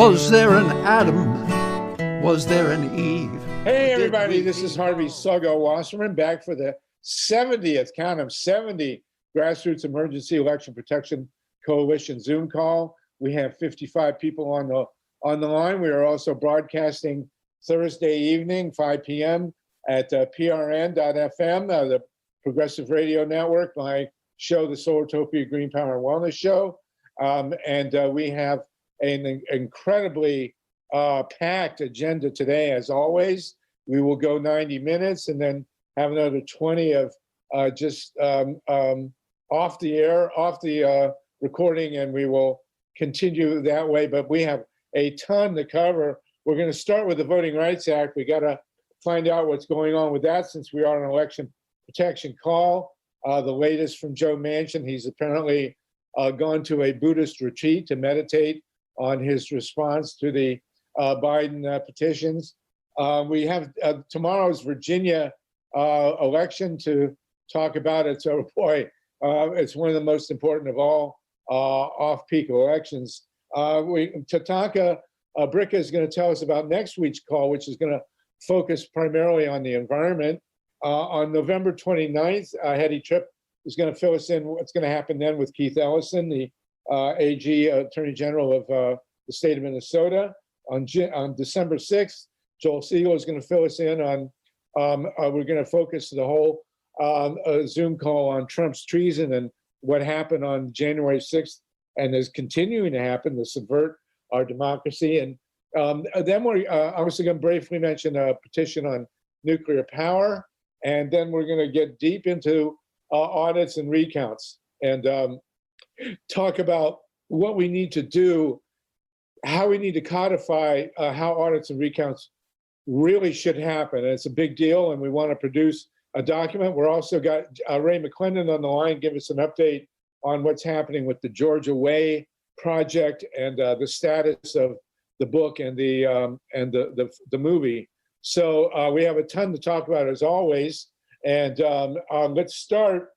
Was there an Adam? Was there an Eve? Hey, everybody, this is Harvey Suggo Wasserman back for the 70th, count of 70, Grassroots Emergency Election Protection Coalition Zoom call. We have 55 people on the line. We are also broadcasting Thursday evening, 5 p.m. at PRN.FM, the Progressive Radio Network, my show, the Solartopia Green Power and Wellness Show. And we have an incredibly packed agenda today, as always. We will go 90 minutes and then have another 20 of just off the recording, and we will continue that way. But we have a ton to cover. We're going to start with the Voting Rights Act. We got to find out what's going on with that since we are on an election protection call. The latest from Joe Manchin, he's apparently gone to a Buddhist retreat to meditate on his response to the Biden petitions. We have tomorrow's Virginia election to talk about it. So, boy, it's one of the most important of all off-peak elections. Tatanka Bricka is going to tell us about next week's call, which is going to focus primarily on the environment. On November 29th, Hetty Tripp is going to fill us in what's going to happen then with Keith Ellison, the AG, Attorney General of the state of Minnesota. On December 6th, Joel Segal is going to fill us in on, we're going to focus the whole Zoom call on Trump's treason and what happened on January 6th and is continuing to happen to subvert our democracy. And then we're obviously going to briefly mention a petition on nuclear power. And then we're going to get deep into audits and recounts and talk about what we need to do, how we need to codify how audits and recounts really should happen. And it's a big deal, and we want to produce a document. We're also got Ray McClendon on the line, give us an update on what's happening with the Georgia Way project and the status of the book and the movie. So we have a ton to talk about, as always. And let's start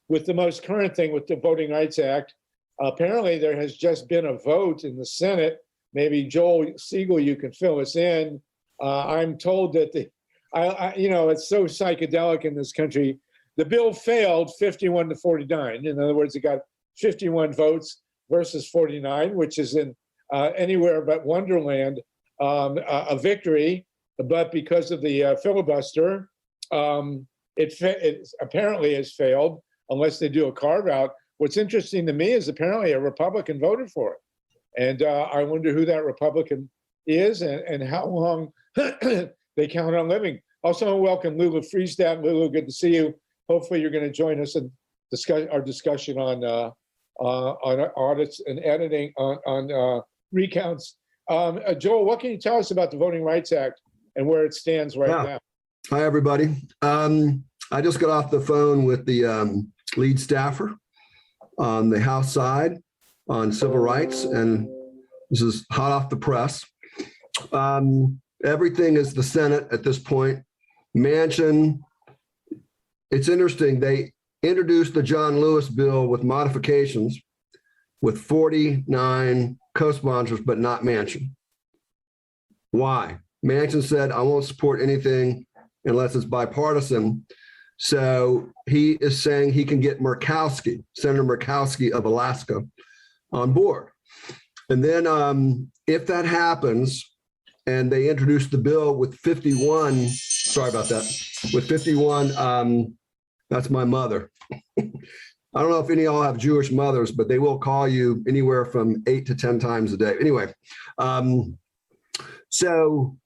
with the most current thing with the Voting Rights Act. Apparently, there has just been a vote in the Senate. Maybe Joel Segal, you can fill us in. I'm told that it's so psychedelic in this country. The bill failed 51 to 49. In other words, it got 51 votes versus 49, which is in anywhere but Wonderland a victory. But because of the filibuster, it apparently has failed unless they do a carve out. What's interesting to me is apparently a Republican voted for it. And I wonder who that Republican is and how long they count on living. Also, I want to welcome Lulu Friestadt. Lulu, good to see you. Hopefully you're going to join us and discuss our discussion on audits and editing on recounts. Joel, what can you tell us about the Voting Rights Act and where it stands right now? Hi, everybody. I just got off the phone with the lead staffer on the House side on civil rights, and this is hot off the press. Everything is the Senate at this point. Manchin, it's interesting, they introduced the John Lewis bill with modifications with 49 co-sponsors, but not Manchin. Why? Manchin said, I won't support anything unless it's bipartisan. So he is saying he can get Murkowski, Senator Murkowski of Alaska, on board. And then if that happens, and they introduce the bill with 51, sorry about that, with 51, that's my mother. I don't know if any of y'all have Jewish mothers, but they will call you anywhere from 8 to 10 times a day. Anyway, so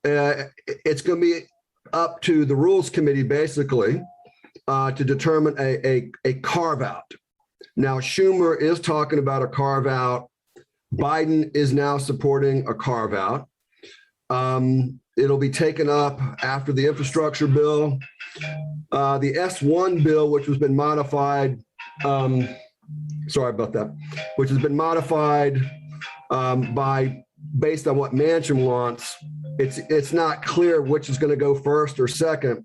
it's going to be up to the Rules Committee, basically, to determine a carve-out. Now, Schumer is talking about a carve-out. Biden is now supporting a carve-out. It'll be taken up after the infrastructure bill. The S1 bill, which has been modified, sorry about that, which has been modified based on what Manchin wants. It's not clear which is going to go first or second.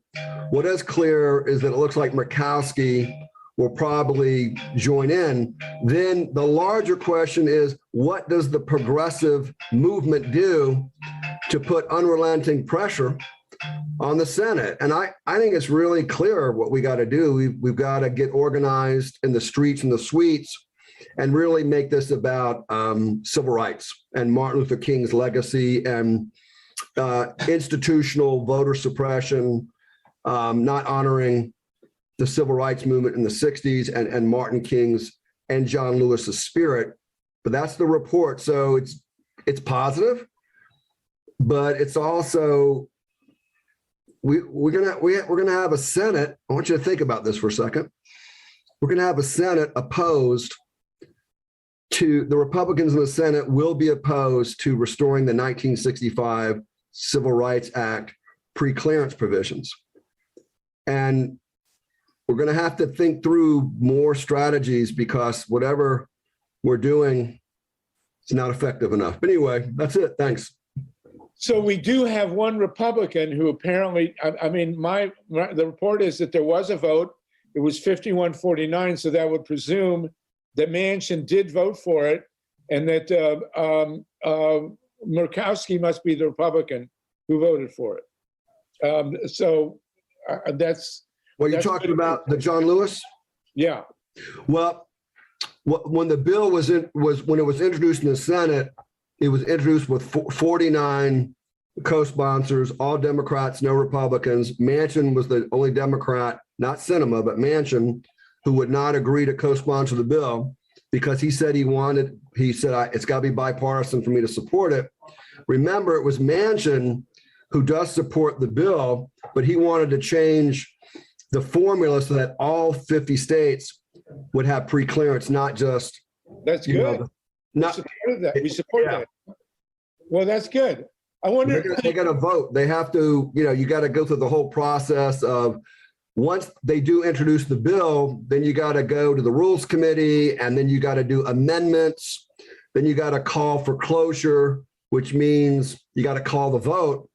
What is clear is that it looks like Murkowski will probably join in. Then the larger question is, what does the progressive movement do to put unrelenting pressure on the Senate? And I think it's really clear what we got to do. We've got to get organized in the streets and the suites and really make this about civil rights and Martin Luther King's legacy and institutional voter suppression, not honoring the civil rights movement in the 60s and Martin King's and John Lewis's spirit. But that's the report. So it's positive, but it's also we're gonna have a Senate. I want you to think about this for a second. We're gonna have a Senate opposed to the Republicans in the Senate will be opposed to restoring the 1965 Civil Rights Act pre-clearance provisions. And we're going to have to think through more strategies because whatever we're doing is not effective enough. But anyway, that's it. Thanks. So we do have one Republican who apparently, the report is that there was a vote. It was 51-49. So that would presume that Manchin did vote for it and that Murkowski must be the Republican who voted for it. That's. Well, you're talking about the John Lewis? Yeah. Well, when the bill when it was introduced in the Senate, it was introduced with 49 co-sponsors, all Democrats, no Republicans. Manchin was the only Democrat, not Sinema, but Manchin, who would not agree to co-sponsor the bill because he said it's got to be bipartisan for me to support it. Remember, it was Manchin who does support the bill, but he wanted to change the formula so that all 50 states would have pre-clearance, not just. That's good. We supported that. We supported that. Well, that's good. I wonder. They got to vote. They have to, you got to go through the whole process of once they do introduce the bill, then you got to go to the Rules Committee and then you got to do amendments. Then you got to call for closure, which means you got to call the vote.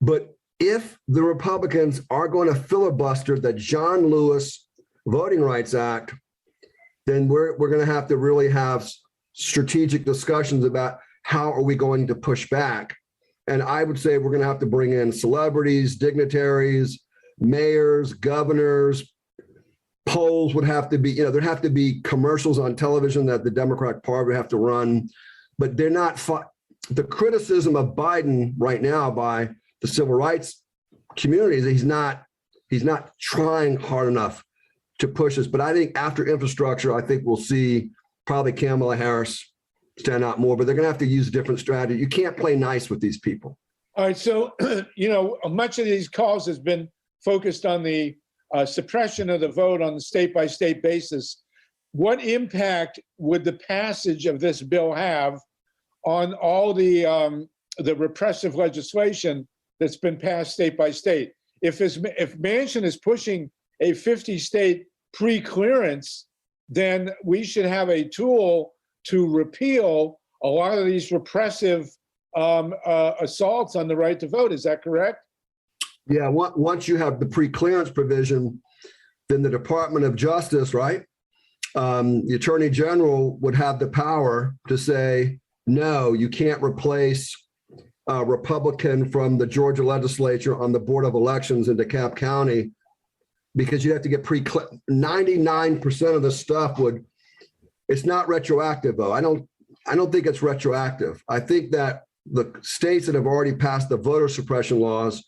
But if the Republicans are going to filibuster the John Lewis Voting Rights Act, then we're going to have to really have strategic discussions about how are we going to push back. And I would say we're going to have to bring in celebrities, dignitaries, mayors, governors. Polls would have to be, there'd have to be commercials on television that the Democratic Party would have to run. But they're not, the criticism of Biden right now by the civil rights community is he's not trying hard enough to push us. But I think after infrastructure, I think we'll see probably Kamala Harris stand out more, but they're going to have to use a different strategy. You can't play nice with these people. All right. So, much of these calls has been focused on the suppression of the vote on the state-by-state basis. What impact would the passage of this bill have on all the repressive legislation that's been passed state by state? If Manchin is pushing a 50-state pre-clearance, then we should have a tool to repeal a lot of these repressive assaults on the right to vote. Is that correct? Yeah, once you have the pre-clearance provision, then the Department of Justice, right? The Attorney General would have the power to say, no, you can't replace a Republican from the Georgia legislature on the Board of Elections in DeKalb County, because you have to get 99% of the stuff it's not retroactive though. I don't think it's retroactive. I think that the states that have already passed the voter suppression laws,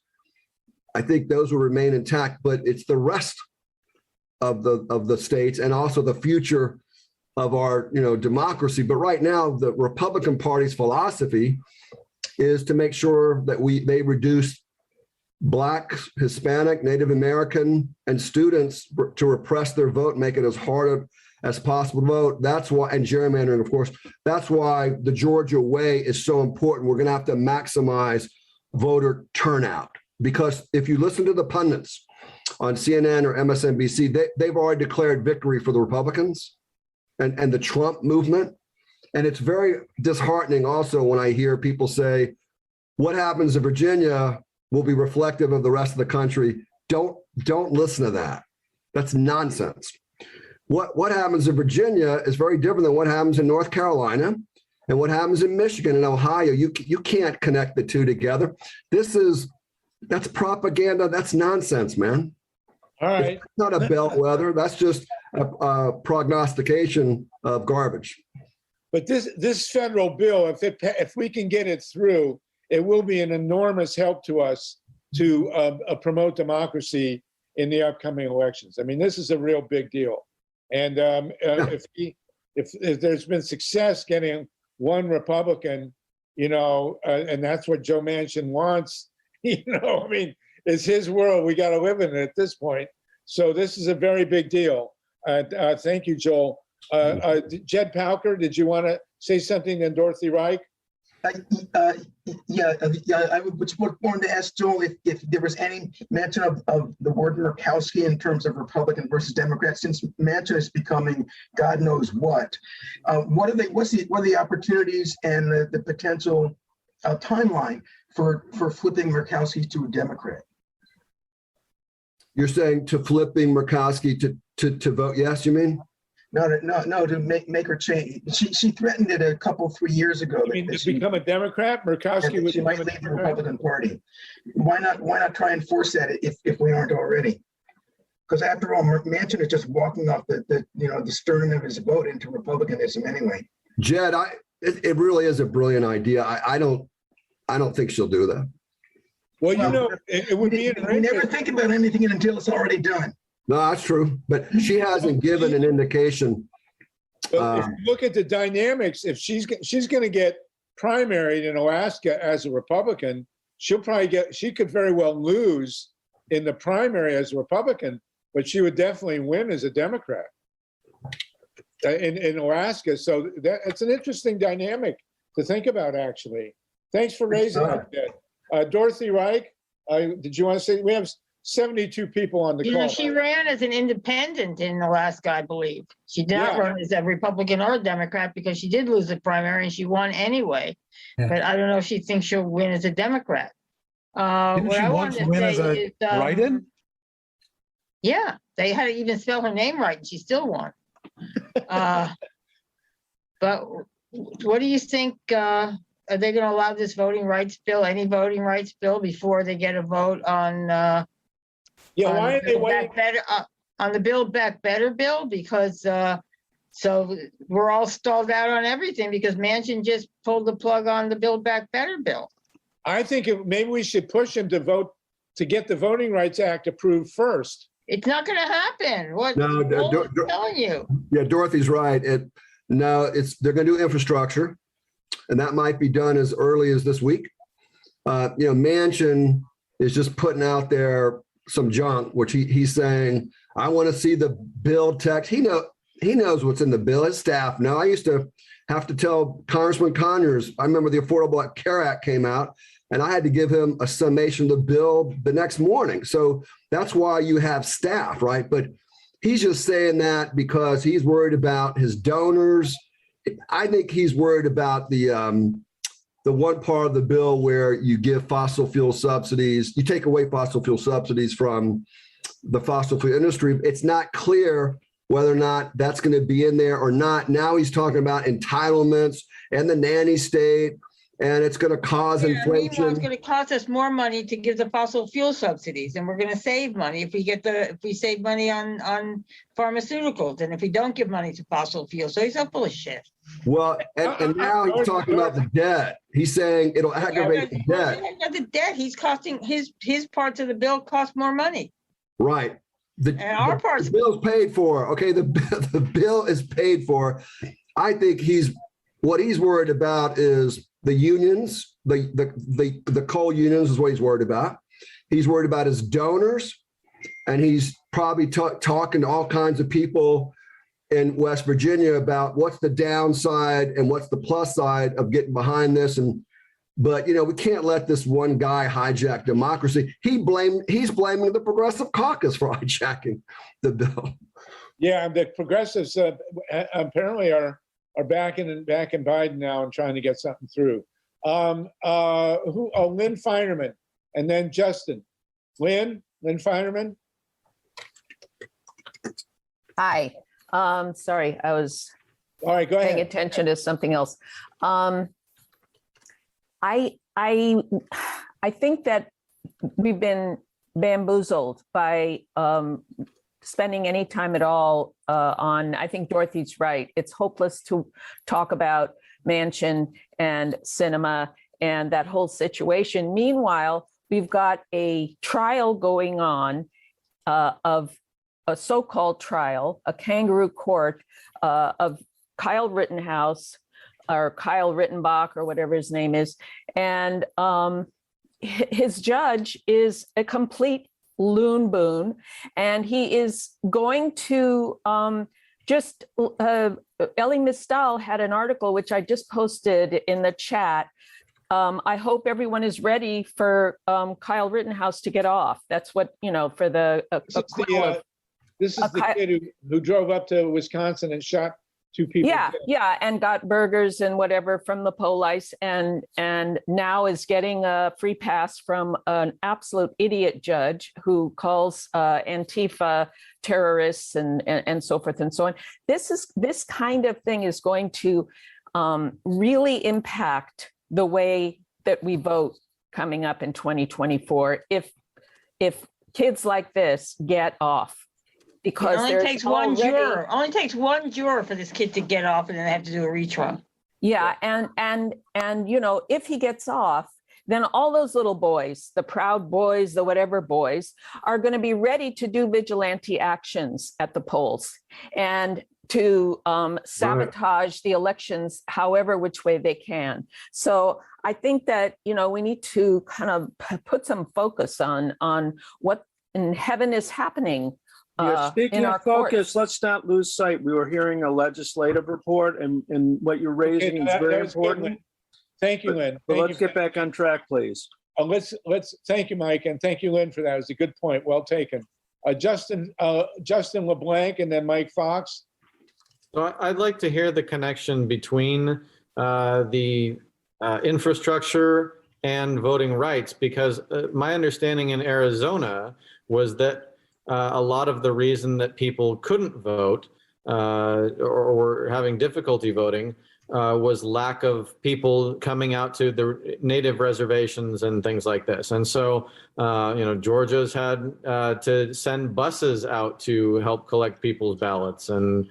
I think those will remain intact, but it's the rest of the states and also the future of our democracy. But right now, the Republican Party's philosophy is to make sure that they reduce Black, Hispanic, Native American, and students to repress their vote, make it as hard as possible to vote. That's why, and gerrymandering, of course, that's why the Georgia way is so important. We're going to have to maximize voter turnout, because if you listen to the pundits on CNN or MSNBC, they've already declared victory for the Republicans and the Trump movement. And it's very disheartening also when I hear people say, what happens in Virginia will be reflective of the rest of the country. Don't listen to that. That's nonsense. what happens in Virginia is very different than what happens in North Carolina and what happens in Michigan and Ohio. You can't connect the two together. That's propaganda. That's nonsense, man. All right. It's not a bellwether. That's just a prognostication of garbage. But this federal bill, if we can get it through, it will be an enormous help to us to promote democracy in the upcoming elections. I mean, this is a real big deal. And if there's been success getting one Republican, and that's what Joe Manchin wants, I mean, it's his world. We got to live in it at this point. So this is a very big deal. Thank you, Joel. Jed Pauker, did you want to say something to Dorothy Reich? I would wanted to ask Joel if there was any mention of the word Murkowski in terms of Republican versus Democrat, since Manchin is becoming God knows what. What are the opportunities and the potential timeline for flipping Murkowski to a Democrat? You're saying to flipping Murkowski to vote yes, you mean? No, to make her change. She threatened it 3 years ago. You mean to become a Democrat? Murkowski would she might leave the Republican Party. Why not try and force that if we aren't already? Because after all, Manchin is just walking off the sternum of his boat into Republicanism anyway. Jed, it really is a brilliant idea. I don't think she'll do that. Well, it would be we never think about anything until it's already done. No, that's true. But she hasn't given an indication. But if you look at the dynamics, if she's going to get primaried in Alaska as a Republican, she could very well lose in the primary as a Republican, but she would definitely win as a Democrat in Alaska. So it's an interesting dynamic to think about, actually. Thanks for raising that. Dorothy Reich, did you want to say, we have 72 people on the call. She ran as an independent in Alaska, I believe. She did not run as a Republican or a Democrat because she did lose the primary and she won anyway. Yeah. But I don't know if she thinks she'll win as a Democrat. Didn't she once win as a write-in? Yeah, they had to even spell her name right and she still won. But what do you think? Are they going to allow this voting rights bill, any voting rights bill, before they get a vote on why are they waiting? On the Build Back Better bill? Because so we're all stalled out on everything because Manchin just pulled the plug on the Build Back Better bill. I think maybe we should push him to vote to get the Voting Rights Act approved first. It's not going to happen. What? No, I'm telling you. Yeah, Dorothy's right. They're going to do infrastructure, and that might be done as early as this week. Manchin is just putting out there some junk, which he's saying, I want to see the bill text. He knows what's in the bill. His staff know. I used to have to tell Congressman Conyers, I remember the Affordable Care Act came out, and I had to give him a summation of the bill the next morning. So that's why you have staff, right? But he's just saying that because he's worried about his donors. I think he's worried about the one part of the bill where you give fossil fuel subsidies, you take away fossil fuel subsidies from the fossil fuel industry. It's not clear whether or not that's going to be in there or not. Now he's talking about entitlements and the nanny state, and it's going to cause inflation. It's going to cost us more money to give the fossil fuel subsidies, and we're going to save money if we save money on pharmaceuticals, and if we don't give money to fossil fuels. So he's so full of shit. Well, and now he's talking about the debt. He's saying it'll aggravate the debt. The debt, he's costing his parts of the bill cost more money. Right. And our parts. The bill's paid for. Okay, the bill is paid for. I think what he's worried about is the unions, the coal unions is what he's worried about. He's worried about his donors, and he's probably talking to all kinds of people in West Virginia about what's the downside and what's the plus side of getting behind this. But we can't let this one guy hijack democracy. He's blaming the Progressive Caucus for hijacking the bill. Yeah, the progressives apparently are back in Biden now and trying to get something through. Lynn Feinerman, and then Justin. Lynn Feinerman. Hi. Sorry, I was All right, go paying ahead. attention to something else. I think that we've been bamboozled by spending any time at all on, I think Dorothy's right. It's hopeless to talk about Manchin and cinema and that whole situation. Meanwhile, we've got a trial going on of a so-called trial, a kangaroo court of Kyle Rittenhouse or Kyle Rittenbach or whatever his name is. And his judge is a complete loon boon. And he is going to Ellie Mistal had an article, which I just posted in the chat. I hope everyone is ready for Kyle Rittenhouse to get off. That's what, for the This is the kid who drove up to Wisconsin and shot 2 people. Yeah, and got burgers and whatever from the police, and now is getting a free pass from an absolute idiot judge who calls Antifa terrorists and so forth and so on. This kind of thing is going to really impact the way that we vote coming up in 2024 if kids like this get off. Because it only takes one juror. Only takes one juror for this kid to get off, and then they have to do a retrial. Yeah, and if he gets off, then all those little boys, the Proud Boys, the whatever boys, are going to be ready to do vigilante actions at the polls and to sabotage the elections however which way they can. So I think that we need to kind of put some focus on what in heaven is happening. Speaking of focus, let's not lose sight. We were hearing a legislative report, and what you're raising is very important. Thank you, Lynn. But let's get back on track, please. Let's thank you, Mike, and thank you, Lynn, for that. It was a good point. Well taken. Justin LeBlanc, and then Mike Fox. So I'd like to hear the connection between the infrastructure and voting rights, because my understanding in Arizona was that a lot of the reason that people couldn't vote or were having difficulty voting was lack of people coming out to the native reservations and things like this. And so, Georgia's had to send buses out to help collect people's ballots and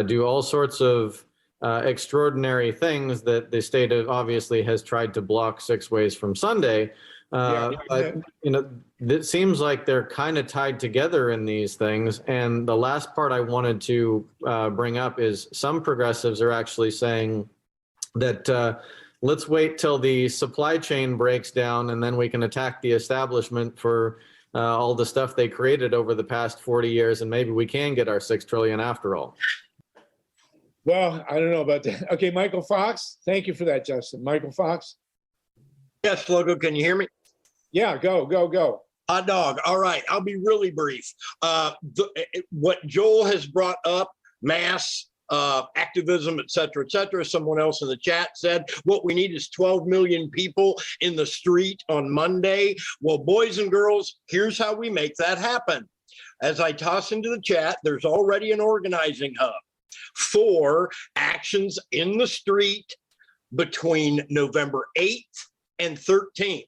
do all sorts of extraordinary things that the state obviously has tried to block 6 ways from Sunday. But it seems like they're kind of tied together in these things. And the last part I wanted to bring up is some progressives are actually saying that let's wait till the supply chain breaks down and then we can attack the establishment for all the stuff they created over the past 40 years. And maybe we can get our 6 trillion after all. Well, I don't know about that. Okay, Michael Fox. Thank you for that, Justin. Michael Fox. Yes, Logo, can you hear me? Yeah, go. Hot dog. All right, I'll be really brief. What Joel has brought up, mass activism, et cetera, someone else in the chat said, what we need is 12 million people in the street on Monday. Well, boys and girls, here's how we make that happen. As I toss into the chat, there's already an organizing hub for actions in the street between November 8th and 13th.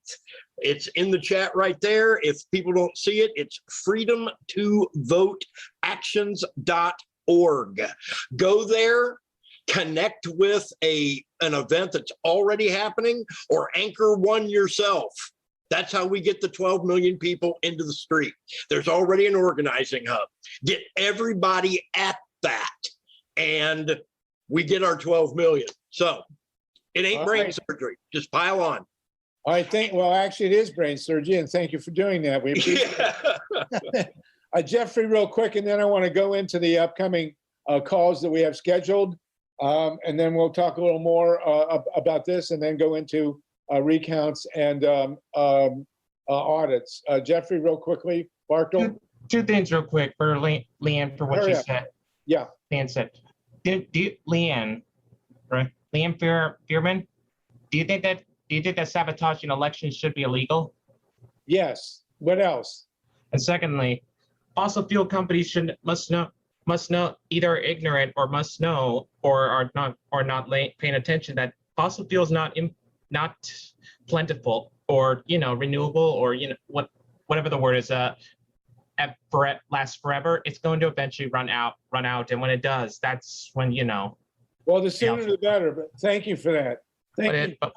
It's in the chat right there. If people don't see it, it's freedomtovoteactions.org. Go there, connect with an event that's already happening, or anchor one yourself. That's how we get the 12 million people into the street. There's already an organizing hub. Get everybody at that, and we get our 12 million. So it ain't brain surgery. Just pile on. I think, well, actually, it is brain surgery, and thank you for doing that. We appreciate it. Jeffrey, real quick, and then I want to go into the upcoming calls that we have scheduled, and then we'll talk a little more about this, and then go into recounts and audits. Jeffrey, real quickly. Bartle? Two things real quick for Leanne for what she said. Yeah. Leanne said, Leanne, right? Leanne Fearman, do you think that sabotaging elections should be illegal? Yes. What else? And secondly, fossil fuel companies must must know, either ignorant or must know, or are not paying attention that fossil fuels not plentiful, or renewable, or whatever the word is, lasts forever. It's going to eventually run out, and when it does, that's when Well, the sooner the better. But thank you for that. Thank you. But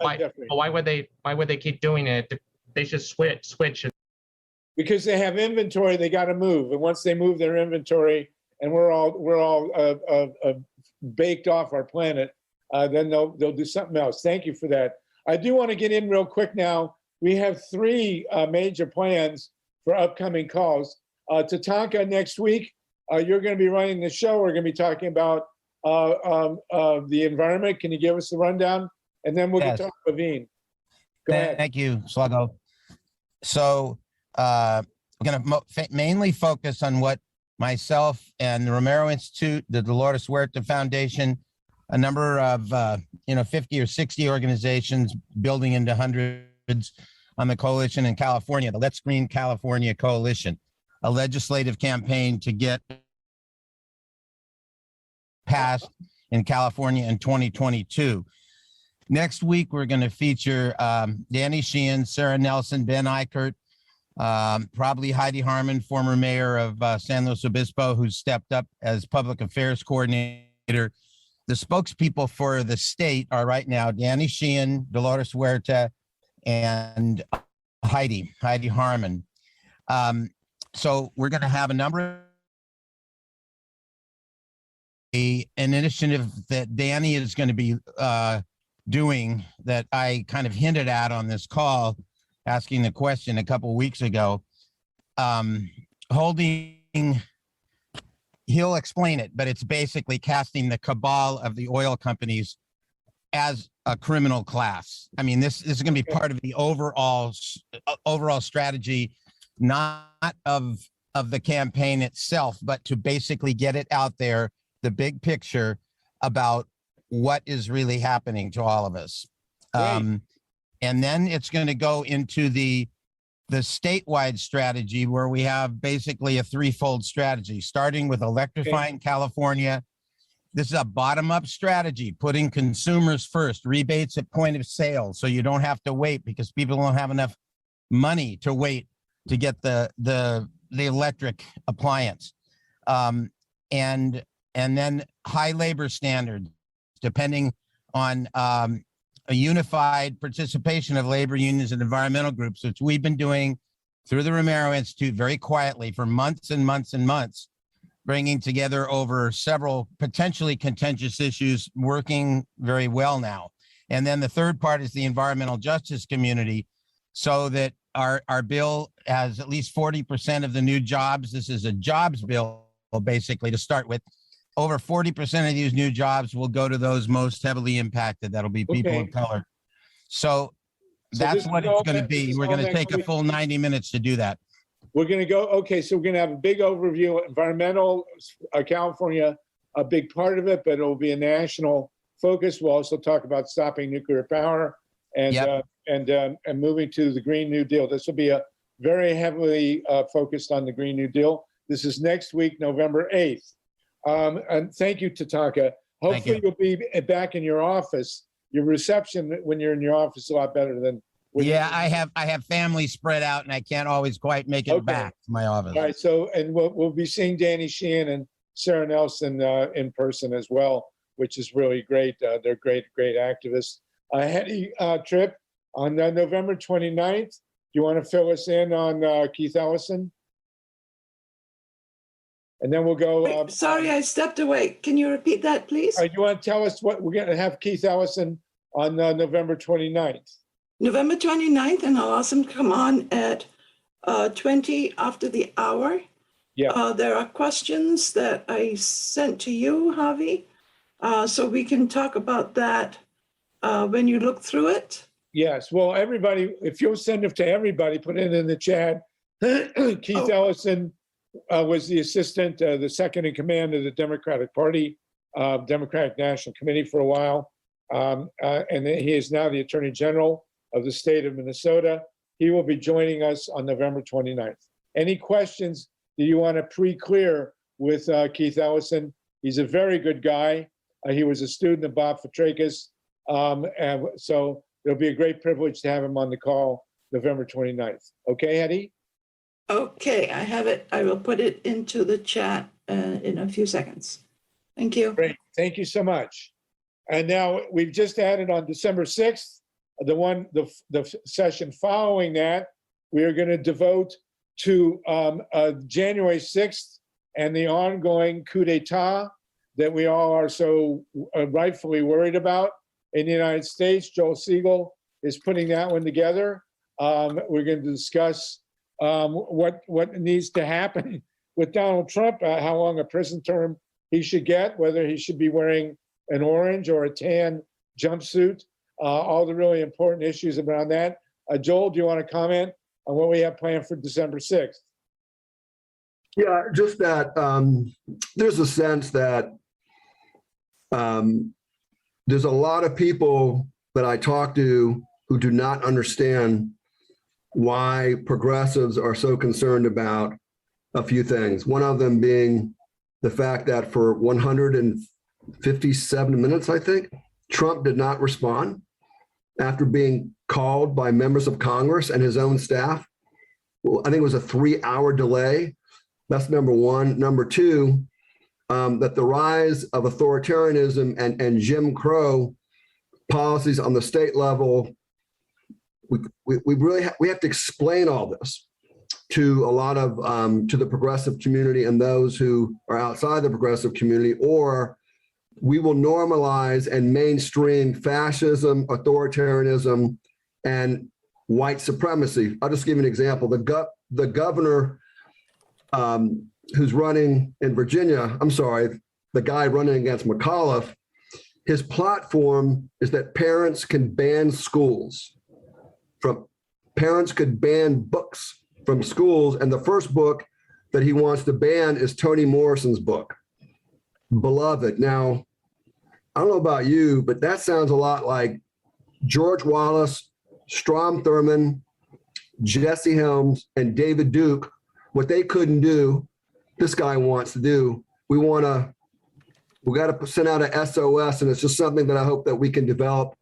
why would they keep doing it? They should switch. Because they have inventory, they got to move, and once they move their inventory, and we're all baked off our planet, then they'll do something else. Thank you for that. I do want to get in real quick now. We have 3 major plans for upcoming calls. Tatanka, next week, you're going to be running the show. We're going to be talking about the environment. Can you give us the rundown? And then we'll get to Levine. Go ahead. Thank you, Sluggo. So we're going to mainly focus on what myself and the Romero Institute, the Dolores Huerta Foundation, a number of 50 or 60 organizations building into hundreds on the coalition in California, the Let's Green California Coalition, a legislative campaign to get passed in California in 2022. Next week, we're going to feature Danny Sheehan, Sarah Nelson, Ben Eichert, probably Heidi Harmon, former mayor of San Luis Obispo, who's stepped up as public affairs coordinator. The spokespeople for the state are right now Danny Sheehan, Dolores Huerta, and Heidi Harmon. So we're going to have a number an initiative that Danny is going to be doing that I kind of hinted at on this call, asking the question a couple of weeks ago, he'll explain it, but it's basically casting the cabal of the oil companies as a criminal class. I mean, this is going to be part of the overall strategy, not of the campaign itself, but to basically get it out there, the big picture about what is really happening to all of us. And then it's going to go into the statewide strategy, where we have basically a 3-fold strategy, starting with electrifying California. This is a bottom-up strategy, putting consumers first, rebates at point of sale, so you don't have to wait because people don't have enough money to wait to get the electric appliance. And then high labor standards, depending on a unified participation of labor unions and environmental groups, which we've been doing through the Romero Institute very quietly for months and months and months, bringing together over several potentially contentious issues, working very well now. And then the third part is the environmental justice community, so that our bill has at least 40% of the new jobs. This is a jobs bill, basically, to start with. Over 40% of these new jobs will go to those most heavily impacted. That'll be people of color. So that's what it's going to be. We're going to take a full 90 minutes to do that. We're going to go, okay, so we're going to have a big overview, environmental, California, a big part of it, but it will be a national focus. We'll also talk about stopping nuclear power and moving to the Green New Deal. This will be a very heavily focused on the Green New Deal. This is next week, November 8th. And thank you, Tatanka. Hopefully you'll be back in your office. Your reception when you're in your office is a lot better than. I have family spread out, and I can't always quite make it back to my office. All right, so and we'll be seeing Danny Sheehan and Sarah Nelson in person as well, which is really great. They're great activists. Heady trip on November 29th. Do you want to fill us in on Keith Ellison? And then we'll go. Wait, sorry, I stepped away. Can you repeat that, please? You want to tell us what we're going to have Keith Ellison on November 29th? November 29th, and I'll ask him to come on at 20 after the hour. Yeah. There are questions that I sent to you, Javi, so we can talk about that when you look through it. Yes. Well, everybody, if you'll send it to everybody, put it in the chat. Keith Ellison was the assistant, the second in command of the Democratic Party, Democratic National Committee for a while. And he is now the Attorney General of the state of Minnesota. He will be joining us on November 29th. Any questions that you want to pre-clear with Keith Ellison. He's a very good guy. He was a student of Bob Fitrakis. And so it'll be a great privilege to have him on the call November 29th. Okay, Eddie? Okay, I have it. I will put it into the chat in a few seconds. Thank you. Great. Thank you so much. And now we've just added on December 6th, the session following that, we are going to devote to January 6th and the ongoing coup d'etat that we all are so rightfully worried about in the United States. Joel Segal is putting that one together. We're going to discuss what needs to happen with Donald Trump, how long a prison term he should get, whether he should be wearing an orange or a tan jumpsuit, all the really important issues around that. Joel, do you want to comment on what we have planned for December 6th? Yeah, just that there's a sense that there's a lot of people that I talk to who do not understand why progressives are so concerned about a few things. One of them being the fact that for 157 minutes, I think, Trump did not respond after being called by members of Congress and his own staff. Well, I think it was a 3-hour delay. That's number one. Number two, that the rise of authoritarianism and Jim Crow policies on the state level, we have to explain all this to a lot of to the progressive community and those who are outside the progressive community, or we will normalize and mainstream fascism, authoritarianism, and white supremacy. I'll just give you an example. The governor who's running in Virginia, the guy running against McAuliffe, his platform is that parents can ban parents could ban books from schools. And the first book that he wants to ban is Toni Morrison's book, Beloved. Now, I don't know about you, but that sounds a lot like George Wallace, Strom Thurmond, Jesse Helms, and David Duke. What they couldn't do, this guy wants to do. We got to send out an SOS, and it's just something that I hope that we can develop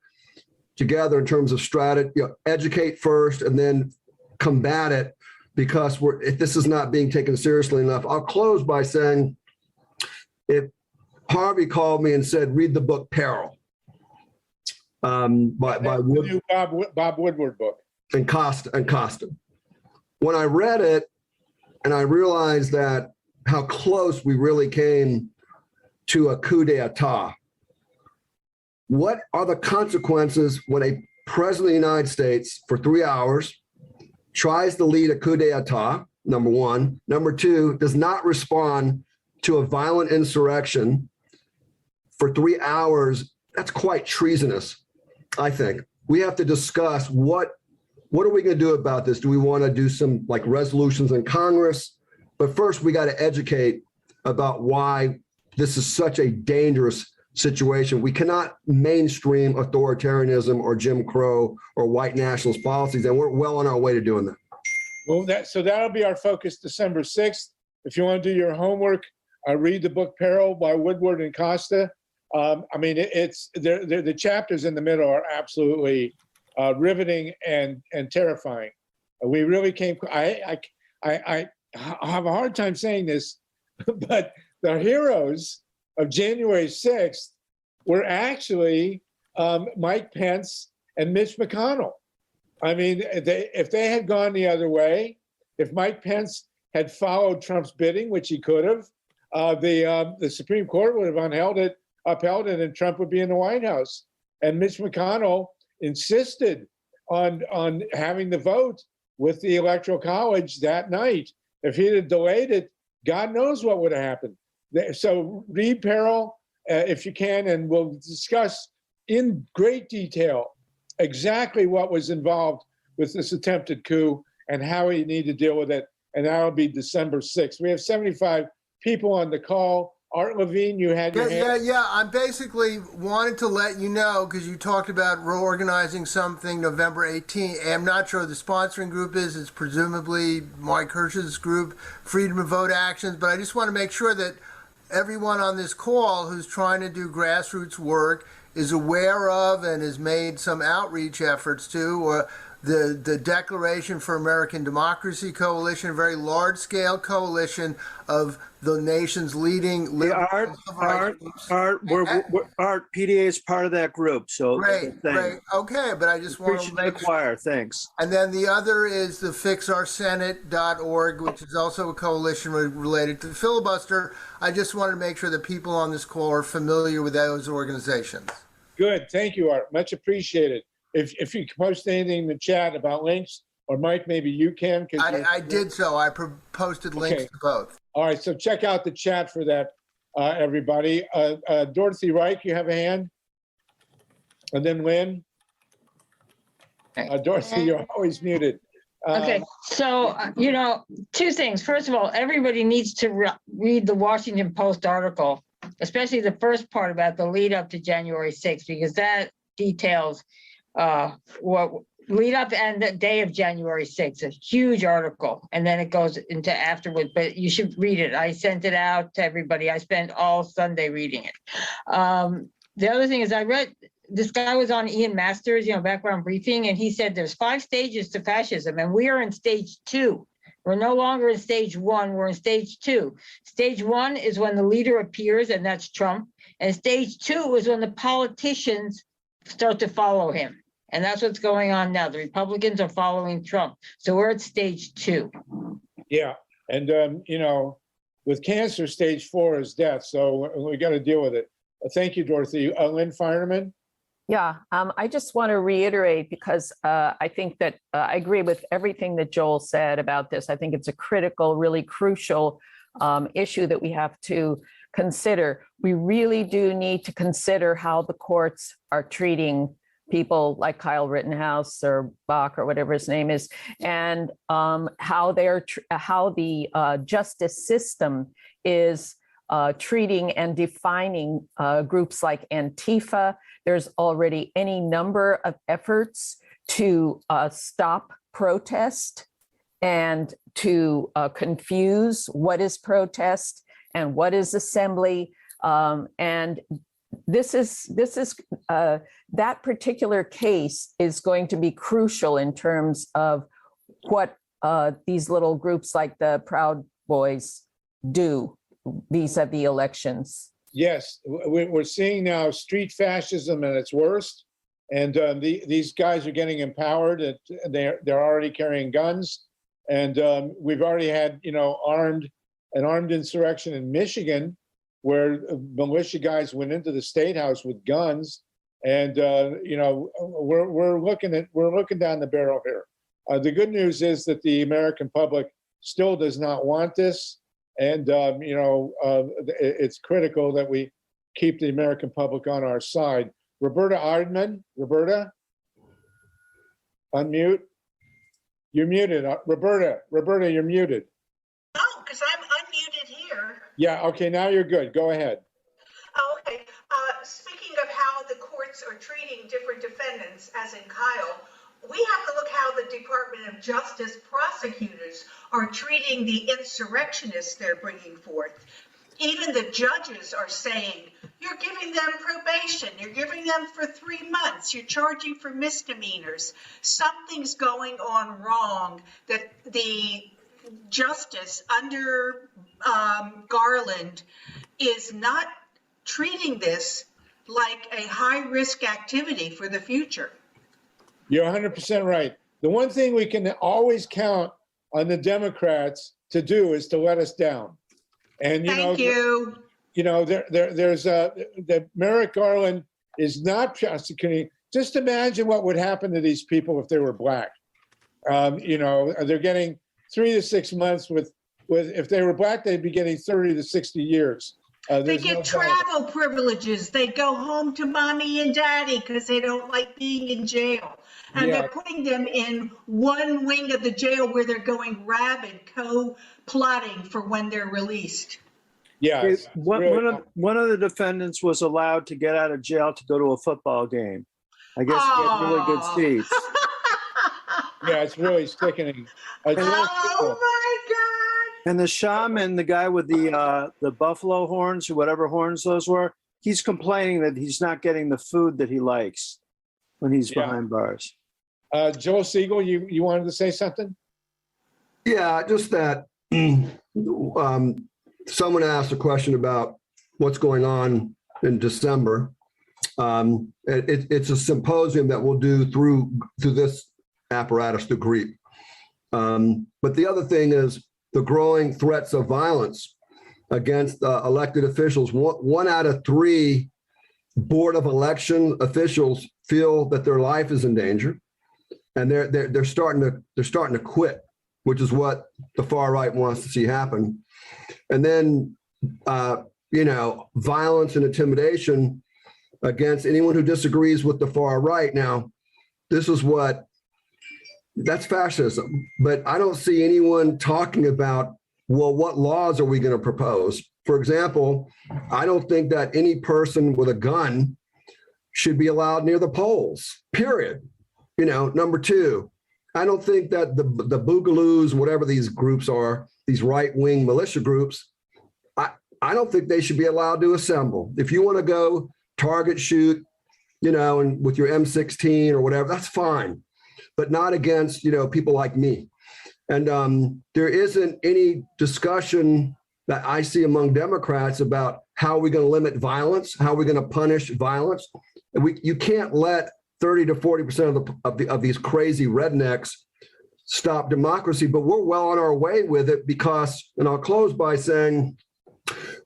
together in terms of strategy, educate first and then combat it, because if this is not being taken seriously enough. I'll close by saying, if Harvey called me and said, read the book Peril by new Bob Woodward book. And Costa. When I read it and I realized that how close we really came to a coup d'etat. What are the consequences when a president of the United States for 3 hours tries to lead a coup d'etat, number one. Number two, does not respond to a violent insurrection for 3 hours? That's quite treasonous, I think. We have to discuss what are we going to do about this? Do we want to do some like resolutions in Congress? But first, we got to educate about why this is such a dangerous situation. We cannot mainstream authoritarianism or Jim Crow or white nationalist policies, and we're well on our way to doing that. Well, that'll be our focus December 6th. If you want to do your homework, read the book Peril by Woodward and Costa. The chapters in the middle are absolutely riveting and terrifying. We really came. I have a hard time saying this, but the heroes of January 6th were actually Mike Pence and Mitch McConnell. I mean, if they had gone the other way, if Mike Pence had followed Trump's bidding, which he could have, the Supreme Court would have upheld it, and Trump would be in the White House. And Mitch McConnell insisted on having the vote with the Electoral College that night. If he'd have delayed it, God knows what would have happened. So read Peril if you can, and we'll discuss in great detail exactly what was involved with this attempted coup and how we need to deal with it. And that'll be December 6th. We have 75 people on the call. Art Levine, you had your hand. Yeah. I'm basically wanted to let you know, because you talked about organizing something November 18th. I'm not sure who the sponsoring group is. It's presumably Mike Hirsch's group, Freedom of Vote Actions. But I just want to make sure that everyone on this call who's trying to do grassroots work is aware of and has made some outreach efforts to the Declaration for American Democracy Coalition, a very large-scale coalition of the nation's leading liberal Art, PDA is part of that group, so. Great. Okay, but I just want to make choir, thanks. And then the other is the fixoursenate.org, which is also a coalition related to the filibuster. I just wanted to make sure that people on this call are familiar with those organizations. Good, thank you, Art, much appreciated. If you can post anything in the chat about links, or Mike, maybe you can. I did so. I posted links to both. All right, so check out the chat for that, everybody. Dorothy Reich, you have a hand? And then Lynn? Dorothy, you're always muted. Okay, so, two things. First of all, everybody needs to read the Washington Post article, especially the first part about the lead up to January 6th, because that details what lead up and the day of January 6th, a huge article, and then it goes into afterwards, but you should read it. I sent it out to everybody. I spent all Sunday reading it. The other thing is I read, this guy was on Ian Masters, background briefing, and he said there's 5 stages to fascism, and we are in stage 2. We're no longer in stage 1, we're in stage 2. Stage 1 is when the leader appears, and that's Trump. And stage 2 is when the politicians start to follow him. And that's what's going on now. The Republicans are following Trump. So we're at stage 2. Yeah. And, with cancer, stage 4 is death. So we got to deal with it. Thank you, Dorothy. Lynn Finerman? Yeah, I just want to reiterate, because I think that I agree with everything that Joel said about this. I think it's a critical, really crucial issue that we have to consider. We really do need to consider how the courts are treating people like Kyle Rittenhouse or Bach or whatever his name is, and how the justice system is treating and defining groups like Antifa. There's already any number of efforts to stop protest and to confuse what is protest and what is assembly. And this is that particular case is going to be crucial in terms of what these little groups like the Proud Boys do vis-a-vis elections. Yes, we're seeing now street fascism at its worst, and these guys are getting empowered. They're already carrying guns, and we've already had armed insurrection in Michigan, where militia guys went into the state house with guns, and we're looking down the barrel here. The good news is that the American public still does not want this. And, it's critical that we keep the American public on our side. Roberta Ardman, Roberta, unmute. You're muted. Roberta, you're muted. Oh, because I'm unmuted here. Yeah, okay, now you're good. Go ahead. Oh, okay. Speaking of how the courts are treating different defendants, as in Kyle, we have to look how the Department of Justice prosecutors are treating the insurrectionists they're bringing forth. Even the judges are saying, you're giving them probation, you're giving them for 3 months, you're charging for misdemeanors. Something's going on wrong, that the justice under Garland is not treating this like a high-risk activity for the future. You're 100% right. The one thing we can always count on the Democrats to do is to let us down. And Thank you. There's that Merrick Garland is not prosecuting. Just imagine what would happen to these people if they were black. They're getting 3 to 6 months with if they were black, they'd be getting 30 to 60 years. They get travel privileges. They go home to mommy and daddy because they don't like being in jail. And they're putting them in one wing of the jail where they're going rabid, co-plotting for when they're released. Yeah. One of the defendants was allowed to get out of jail to go to a football game. I guess he had really good seats. Yeah, it's really sickening. Oh my God. And the shaman, the guy with the buffalo horns or whatever horns those were, he's complaining that he's not getting the food that he likes when he's behind bars. Joel Segal, you wanted to say something? Yeah, just that someone asked a question about what's going on in December. It's a symposium that we'll do through this apparatus, through GREEP. But the other thing is the growing threats of violence against elected officials. 1 out of 3 Board of Election officials feel that their life is in danger, and they're starting to quit, which is what the far right wants to see happen. And then violence and intimidation against anyone who disagrees with the far right. Now, that's fascism, but I don't see anyone talking about, well, what laws are we going to propose? For example, I don't think that any person with a gun should be allowed near the polls, period. Number 2, I don't think that the Boogaloos, whatever these groups are, these right-wing militia groups, I don't think they should be allowed to assemble. If you want to go target shoot, and with your M16 or whatever, that's fine, but not against, people like me. And there isn't any discussion that I see among Democrats about how we're going to limit violence, how we're going to punish violence. You can't let 30 to 40% of these crazy rednecks stop democracy, but we're well on our way with it because, and I'll close by saying,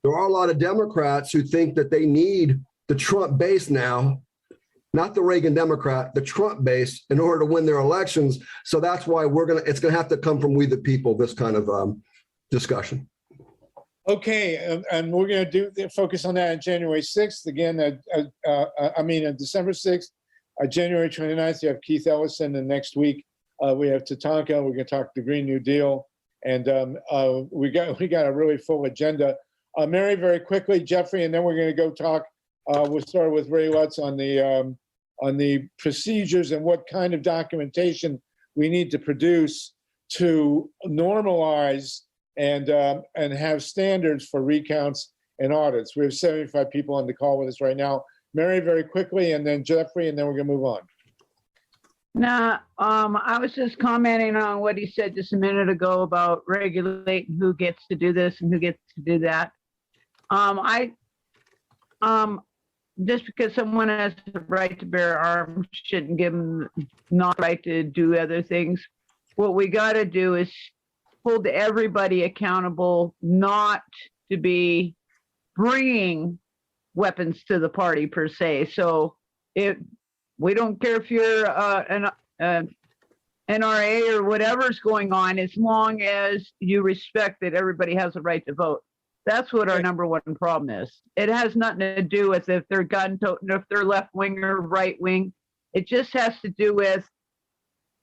there are a lot of Democrats who think that they need the Trump base now, not the Reagan Democrat, the Trump base, in order to win their elections. So that's why it's going to have to come from we the people, this kind of discussion. Okay, and we're going to focus on that on January 6th. Again, on December 6th, January 29th, you have Keith Ellison, and next week we have Tatanka. We're going to talk the Green New Deal, and we got a really full agenda. Mary, very quickly, Jeffrey, and then we're going to go talk. We'll start with Ray Lutz on the procedures and what kind of documentation we need to produce to normalize and have standards for recounts and audits. We have 75 people on the call with us right now. Mary, very quickly, and then Jeffrey, and then we're going to move on. Now, I was just commenting on what he said just a minute ago about regulating who gets to do this and who gets to do that. Just because someone has the right to bear arms shouldn't give them not the right to do other things. What we got to do is hold everybody accountable not to be bringing weapons to the party per se. So we don't care if you're an NRA or whatever's going on, as long as you respect that everybody has a right to vote. That's what our number one problem is. It has nothing to do with if they're gun-toting, if they're left-wing or right-wing. It just has to do with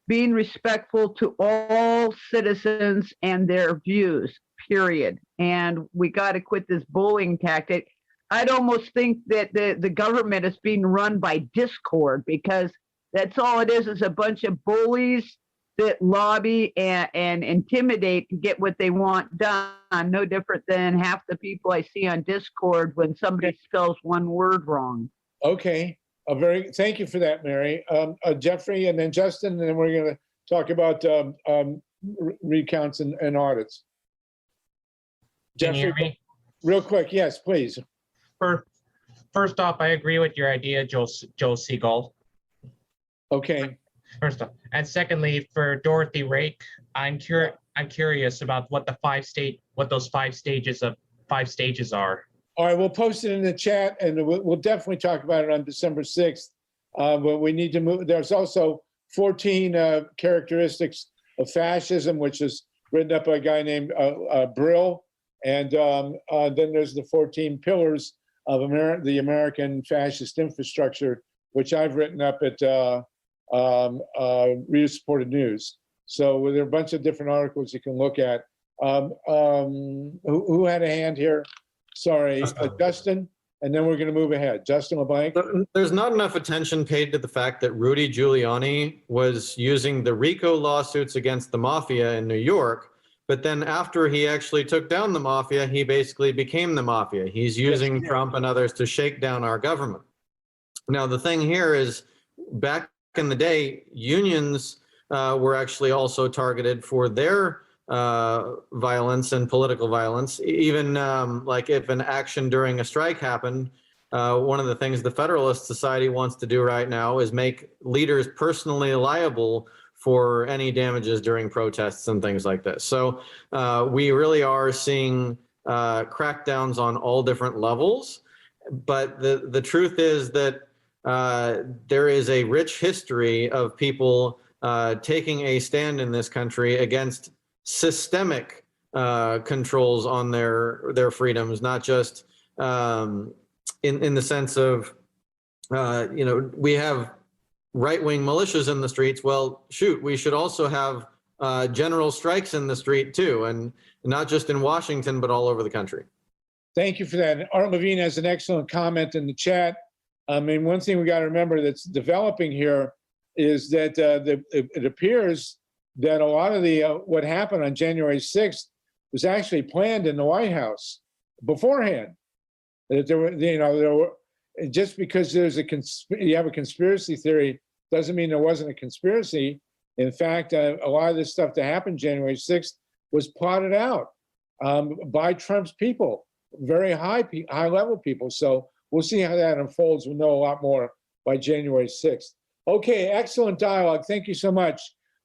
being respectful to all citizens and their views, period. And we got to quit this bullying tactic. I'd almost think that the government is being run by discord, because that's all it is a bunch of bullies that lobby and intimidate to get what they want done. No different than half the people I see on Discord when somebody spells one word wrong. Okay, thank you for that, Mary. Jeffrey, and then Justin, and then we're going to talk about recounts and audits. Jeffrey, real quick, yes, please. First off, I agree with your idea, Joel Segal. Okay. First off, and secondly, for Dorothy Reich, I'm curious about what those five stages are. All right, we'll post it in the chat, and we'll definitely talk about it on December 6th. But we need to move. There's also 14 characteristics of fascism, which is written up by a guy named Brill, and then there's the 14 pillars of the American fascist infrastructure, which I've written up at Reader-Supported News. So there are a bunch of different articles you can look at. Who had a hand here? Sorry, Justin, and then we're going to move ahead. Justin LeBlanc. There's not enough attention paid to the fact that Rudy Giuliani was using the RICO lawsuits against the mafia in New York, but then after he actually took down the mafia, he basically became the mafia. He's using Trump and others to shake down our government. Now, the thing here is, back in the day, unions were actually also targeted for their violence and political violence. Even like if an action during a strike happened, one of the things the Federalist Society wants to do right now is make leaders personally liable for any damages during protests and things like this. So we really are seeing crackdowns on all different levels. But the truth is that there is a rich history of people taking a stand in this country against systemic controls on their freedoms, not just in the sense of, we have right-wing militias in the streets. Well, shoot, we should also have general strikes in the street too, and not just in Washington, but all over the country. Thank you for that. Art Levine has an excellent comment in the chat. I mean, one thing we got to remember that's developing here is that it appears that a lot of the what happened on January 6th was actually planned in the White House beforehand. That there were just because there's you have a conspiracy theory doesn't mean there wasn't a conspiracy. In fact, a lot of this stuff that happened January 6th was plotted out by Trump's people, very high level people. So we'll see how that unfolds. We'll know a lot more by January 6th. Okay, excellent dialogue. Thank you so much.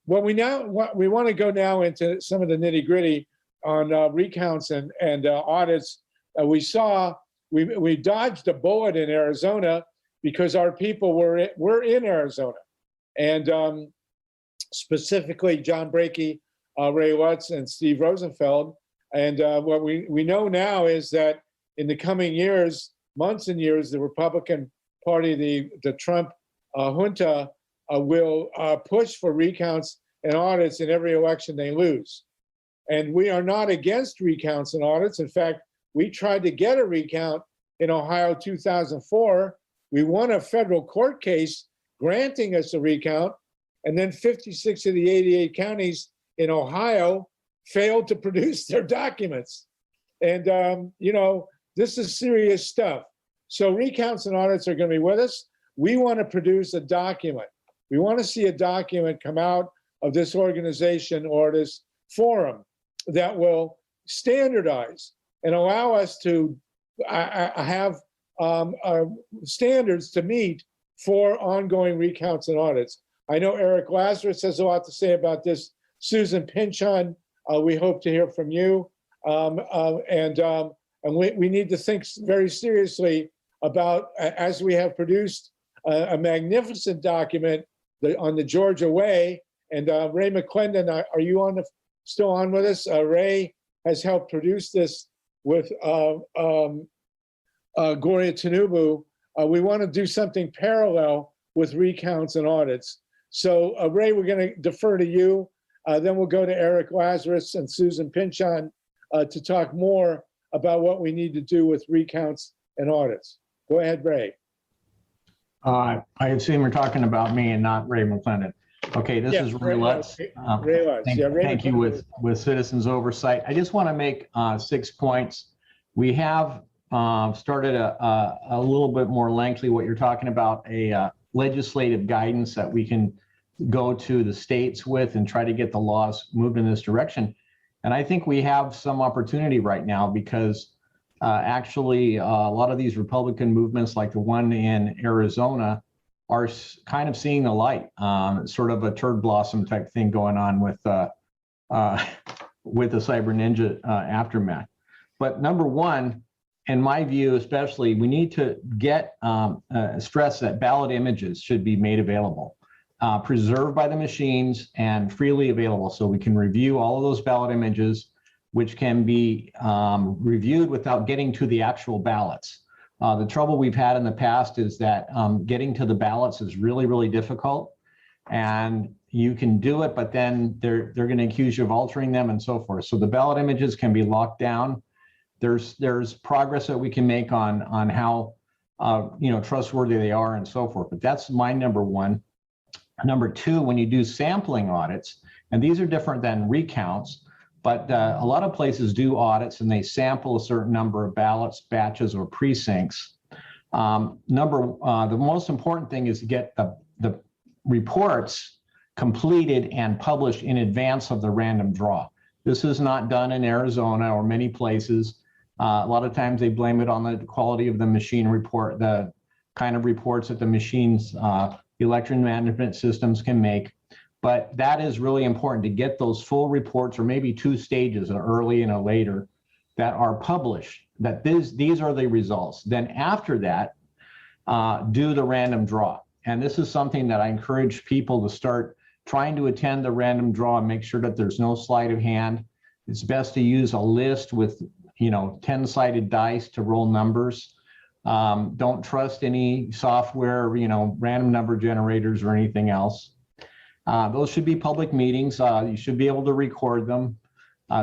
Well, we want to go now into some of the nitty gritty on recounts and audits. We dodged a bullet in Arizona because our people were in Arizona, and specifically John Brakey, Ray Lutz, and Steve Rosenfeld. And what we know now is that in the coming years, months and years, the Republican Party, the Trump junta, will push for recounts and audits in every election they lose. And we are not against recounts and audits. In fact, we tried to get a recount in Ohio 2004. We won a federal court case granting us a recount, and then 56 of the 88 counties in Ohio failed to produce their documents. And, this is serious stuff. So recounts and audits are going to be with us. We want to produce a document. We want to see a document come out of this organization or this forum that will standardize and allow us to have standards to meet for ongoing recounts and audits. I know Eric Lazarus has a lot to say about this. Susan PYNCHON, we hope to hear from you. And we need to think very seriously about, as we have produced a magnificent document on the Georgia Way. And Ray McClendon, are you still on with us? Ray has helped produce this with Gloria Tinubu. We want to do something parallel with recounts and audits. So Ray, we're going to defer to you. Then we'll go to Eric Lazarus and Susan PYNCHON to talk more about what we need to do with recounts and audits. Go ahead, Ray. I assume you're talking about me and not Ray McClendon. Okay, this is Ray Lutz. Ray Lutz. Thank you with Citizens Oversight. I just want to make 6 points. We have started a little bit more lengthy, what you're talking about, a legislative guidance that we can go to the states with and try to get the laws moved in this direction. And I think we have some opportunity right now because actually a lot of these Republican movements like the one in Arizona are kind of seeing the light, sort of a turd blossom type thing going on with the Cyber Ninja aftermath. But number one, in my view, especially, we need to get stress that ballot images should be made available, preserved by the machines and freely available, so we can review all of those ballot images, which can be reviewed without getting to the actual ballots. The trouble we've had in the past is that getting to the ballots is really, really difficult, and you can do it, but then they're going to accuse you of altering them and so forth. So the ballot images can be locked down. There's progress that we can make on how trustworthy they are and so forth. But that's my number one. Number two, when you do sampling audits, and these are different than recounts, but a lot of places do audits and they sample a certain number of ballots, batches, or precincts. The most important thing is to get the reports completed and published in advance of the random draw. This is not done in Arizona or many places. A lot of times they blame it on the quality of the machine report, the kind of reports that the machines, election management systems can make. But that is really important to get those full reports, or maybe two stages, an early and a later, that are published, that these are the results. Then after that, do the random draw. And this is something that I encourage people to start trying to attend the random draw and make sure that there's no sleight of hand. It's best to use a list with 10-sided dice to roll numbers. Don't trust any software, random number generators or anything else. Those should be public meetings. You should be able to record them.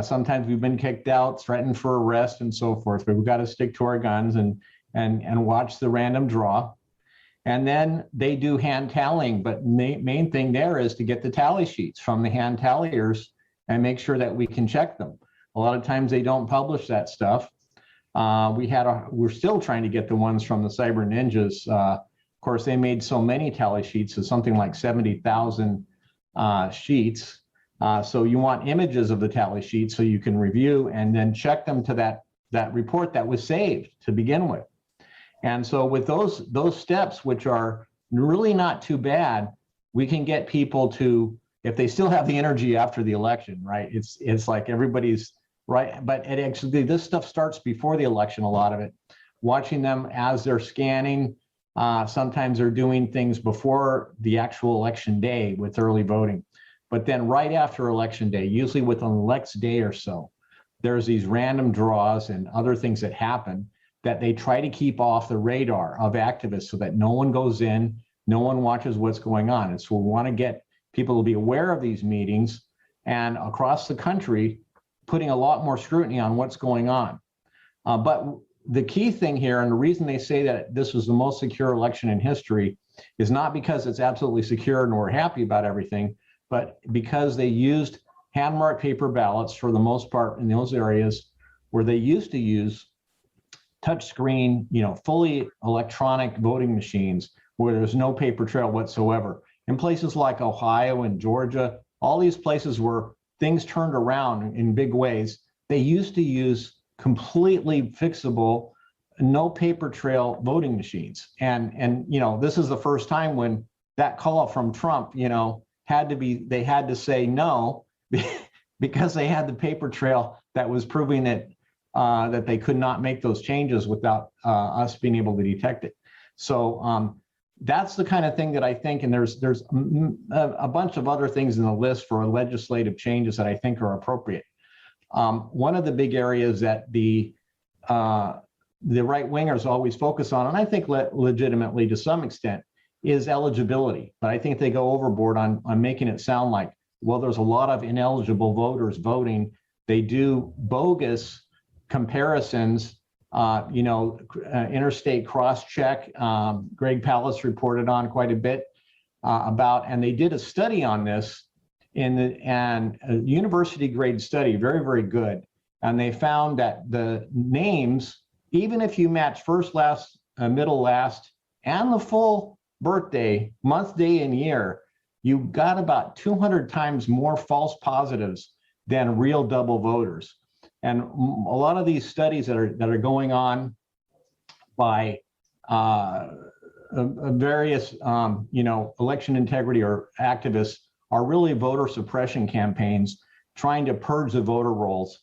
Sometimes we've been kicked out, threatened for arrest and so forth, but we've got to stick to our guns and watch the random draw. And then they do hand tallying, but main thing there is to get the tally sheets from the hand talliers and make sure that we can check them. A lot of times they don't publish that stuff. We're still trying to get the ones from the Cyber Ninjas. Of course, they made so many tally sheets, so something like 70,000 sheets. So you want images of the tally sheets so you can review and then check them to that report that was saved to begin with. And so with those steps, which are really not too bad, we can get people to, if they still have the energy after the election, right? It's like everybody's right, but actually this stuff starts before the election, a lot of it. Watching them as they're scanning, sometimes they're doing things before the actual election day with early voting. But then right after election day, usually within the next day or so, there's these random draws and other things that happen that they try to keep off the radar of activists so that no one goes in, no one watches what's going on. And so we want to get people to be aware of these meetings and across the country, putting a lot more scrutiny on what's going on. But the key thing here, and the reason they say that this was the most secure election in history, is not because it's absolutely secure and we're happy about everything, but because they used hand-marked paper ballots for the most part in those areas where they used to use touchscreen, fully electronic voting machines where there's no paper trail whatsoever. In places like Ohio and Georgia, all these places where things turned around in big ways, they used to use completely fixable, no paper trail voting machines. And this is the first time when that call from Trump, they had to say no because they had the paper trail that was proving that that they could not make those changes without us being able to detect it. So that's the kind of thing that I think, and there's a bunch of other things in the list for legislative changes that I think are appropriate. One of the big areas that the right wingers always focus on, and I think legitimately to some extent, is eligibility. But I think they go overboard on making it sound like, well, there's a lot of ineligible voters voting. They do bogus comparisons, interstate cross-check. Greg Palast reported on quite a bit about, and they did a study on this and a university grade study, very, very good. And they found that the names, even if you match first, last, middle, last, and the full birthday, month, day, and year, you got about 200 times more false positives than real double voters. And a lot of these studies that are going on by various election integrity or activists are really voter suppression campaigns trying to purge the voter rolls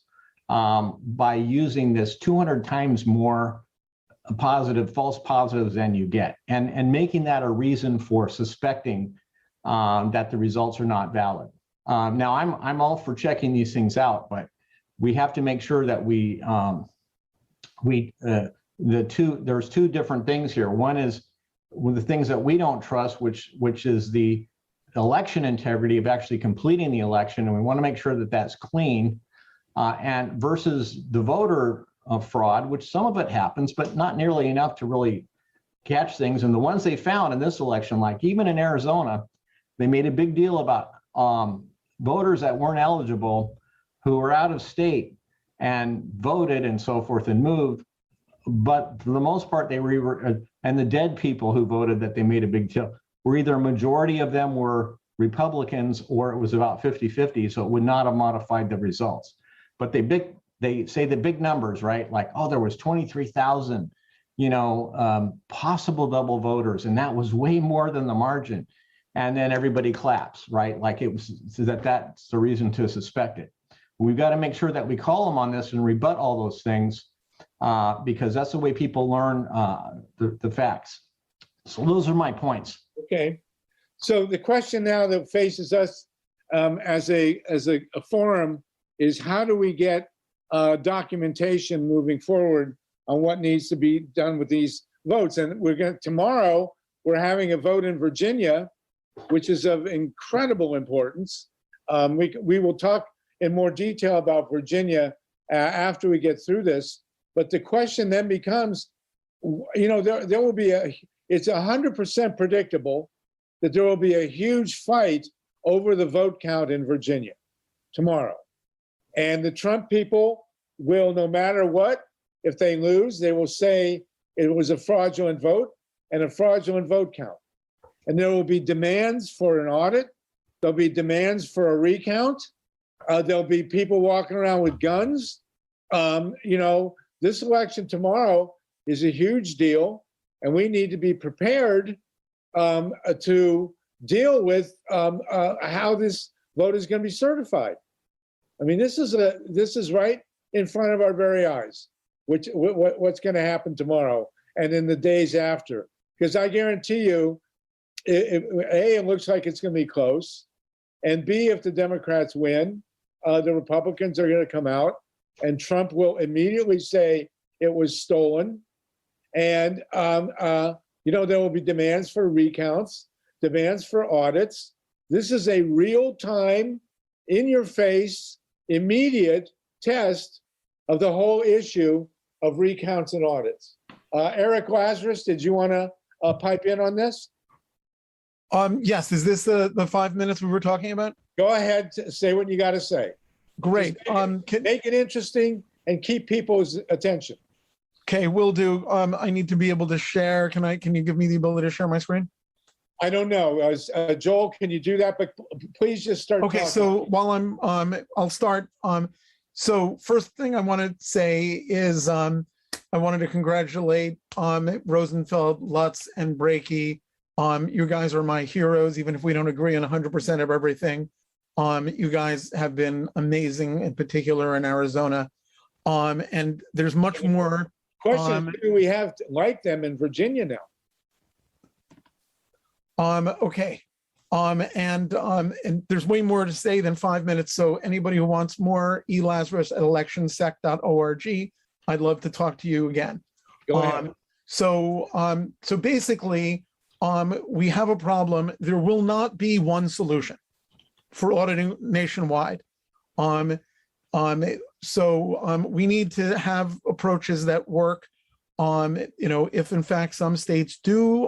by using this 200 times more false positives than you get, and making that a reason for suspecting that the results are not valid. Now, I'm all for checking these things out, but we have to make sure that there's two different things here. One is the things that we don't trust, which is the election integrity of actually completing the election, and we want to make sure that that's clean, and versus the voter fraud, which some of it happens, but not nearly enough to really catch things. And the ones they found in this election, like even in Arizona, they made a big deal about voters that weren't eligible who were out of state and voted and so forth and moved. But for the most part, they were, and the dead people who voted that they made a big deal were either a majority of them were Republicans or it was about 50-50, so it would not have modified the results. But they say the big numbers, right? Like, oh, there was 23,000, possible double voters, and that was way more than the margin. And then everybody claps, right? Like it was, so that's the reason to suspect it. We've got to make sure that we call them on this and rebut all those things because that's the way people learn the facts. So those are my points. Okay. So the question now that faces us as a forum is how do we get documentation moving forward on what needs to be done with these votes? And tomorrow we're having a vote in Virginia, which is of incredible importance. We will talk in more detail about Virginia after we get through this. But the question then becomes, there will be it's 100% predictable that there will be a huge fight over the vote count in Virginia tomorrow. And the Trump people will, no matter what, if they lose, they will say it was a fraudulent vote and a fraudulent vote count. And there will be demands for an audit. There'll be demands for a recount. There'll be people walking around with guns. This election tomorrow is a huge deal, and we need to be prepared to deal with how this vote is going to be certified. I mean, this is right in front of our very eyes, what's going to happen tomorrow and in the days after. Because I guarantee you, it looks like it's going to be close, and B, if the Democrats win, the Republicans are going to come out, and Trump will immediately say it was stolen, and there will be demands for recounts, demands for audits. This is a real-time, in-your-face, immediate test of the whole issue of recounts and audits. Eric Lazarus, did you want to pipe in on this? Yes. Is this the 5 minutes we were talking about? Go ahead, say what you got to say. Great. Make it interesting and keep people's attention. Okay, will do. I need to be able to share. Can you give me the ability to share my screen? I don't know. Joel, can you do that? But please just start. Okay, talking. so while I'll start. So first thing I want to say is I wanted to congratulate Rosenfeld, Lutz, and Brakey. You guys are my heroes, even if we don't agree on 100% of everything. You guys have been amazing, in particular in Arizona. And there's much more. Question: do we have like them in Virginia now? Okay. And there's way more to say than 5 minutes. So anybody who wants more, Lazarus at electionsec.org. I'd love to talk to you again. Go ahead. So basically, we have a problem. There will not be one solution for auditing nationwide. So we need to have approaches that work. If in fact some states do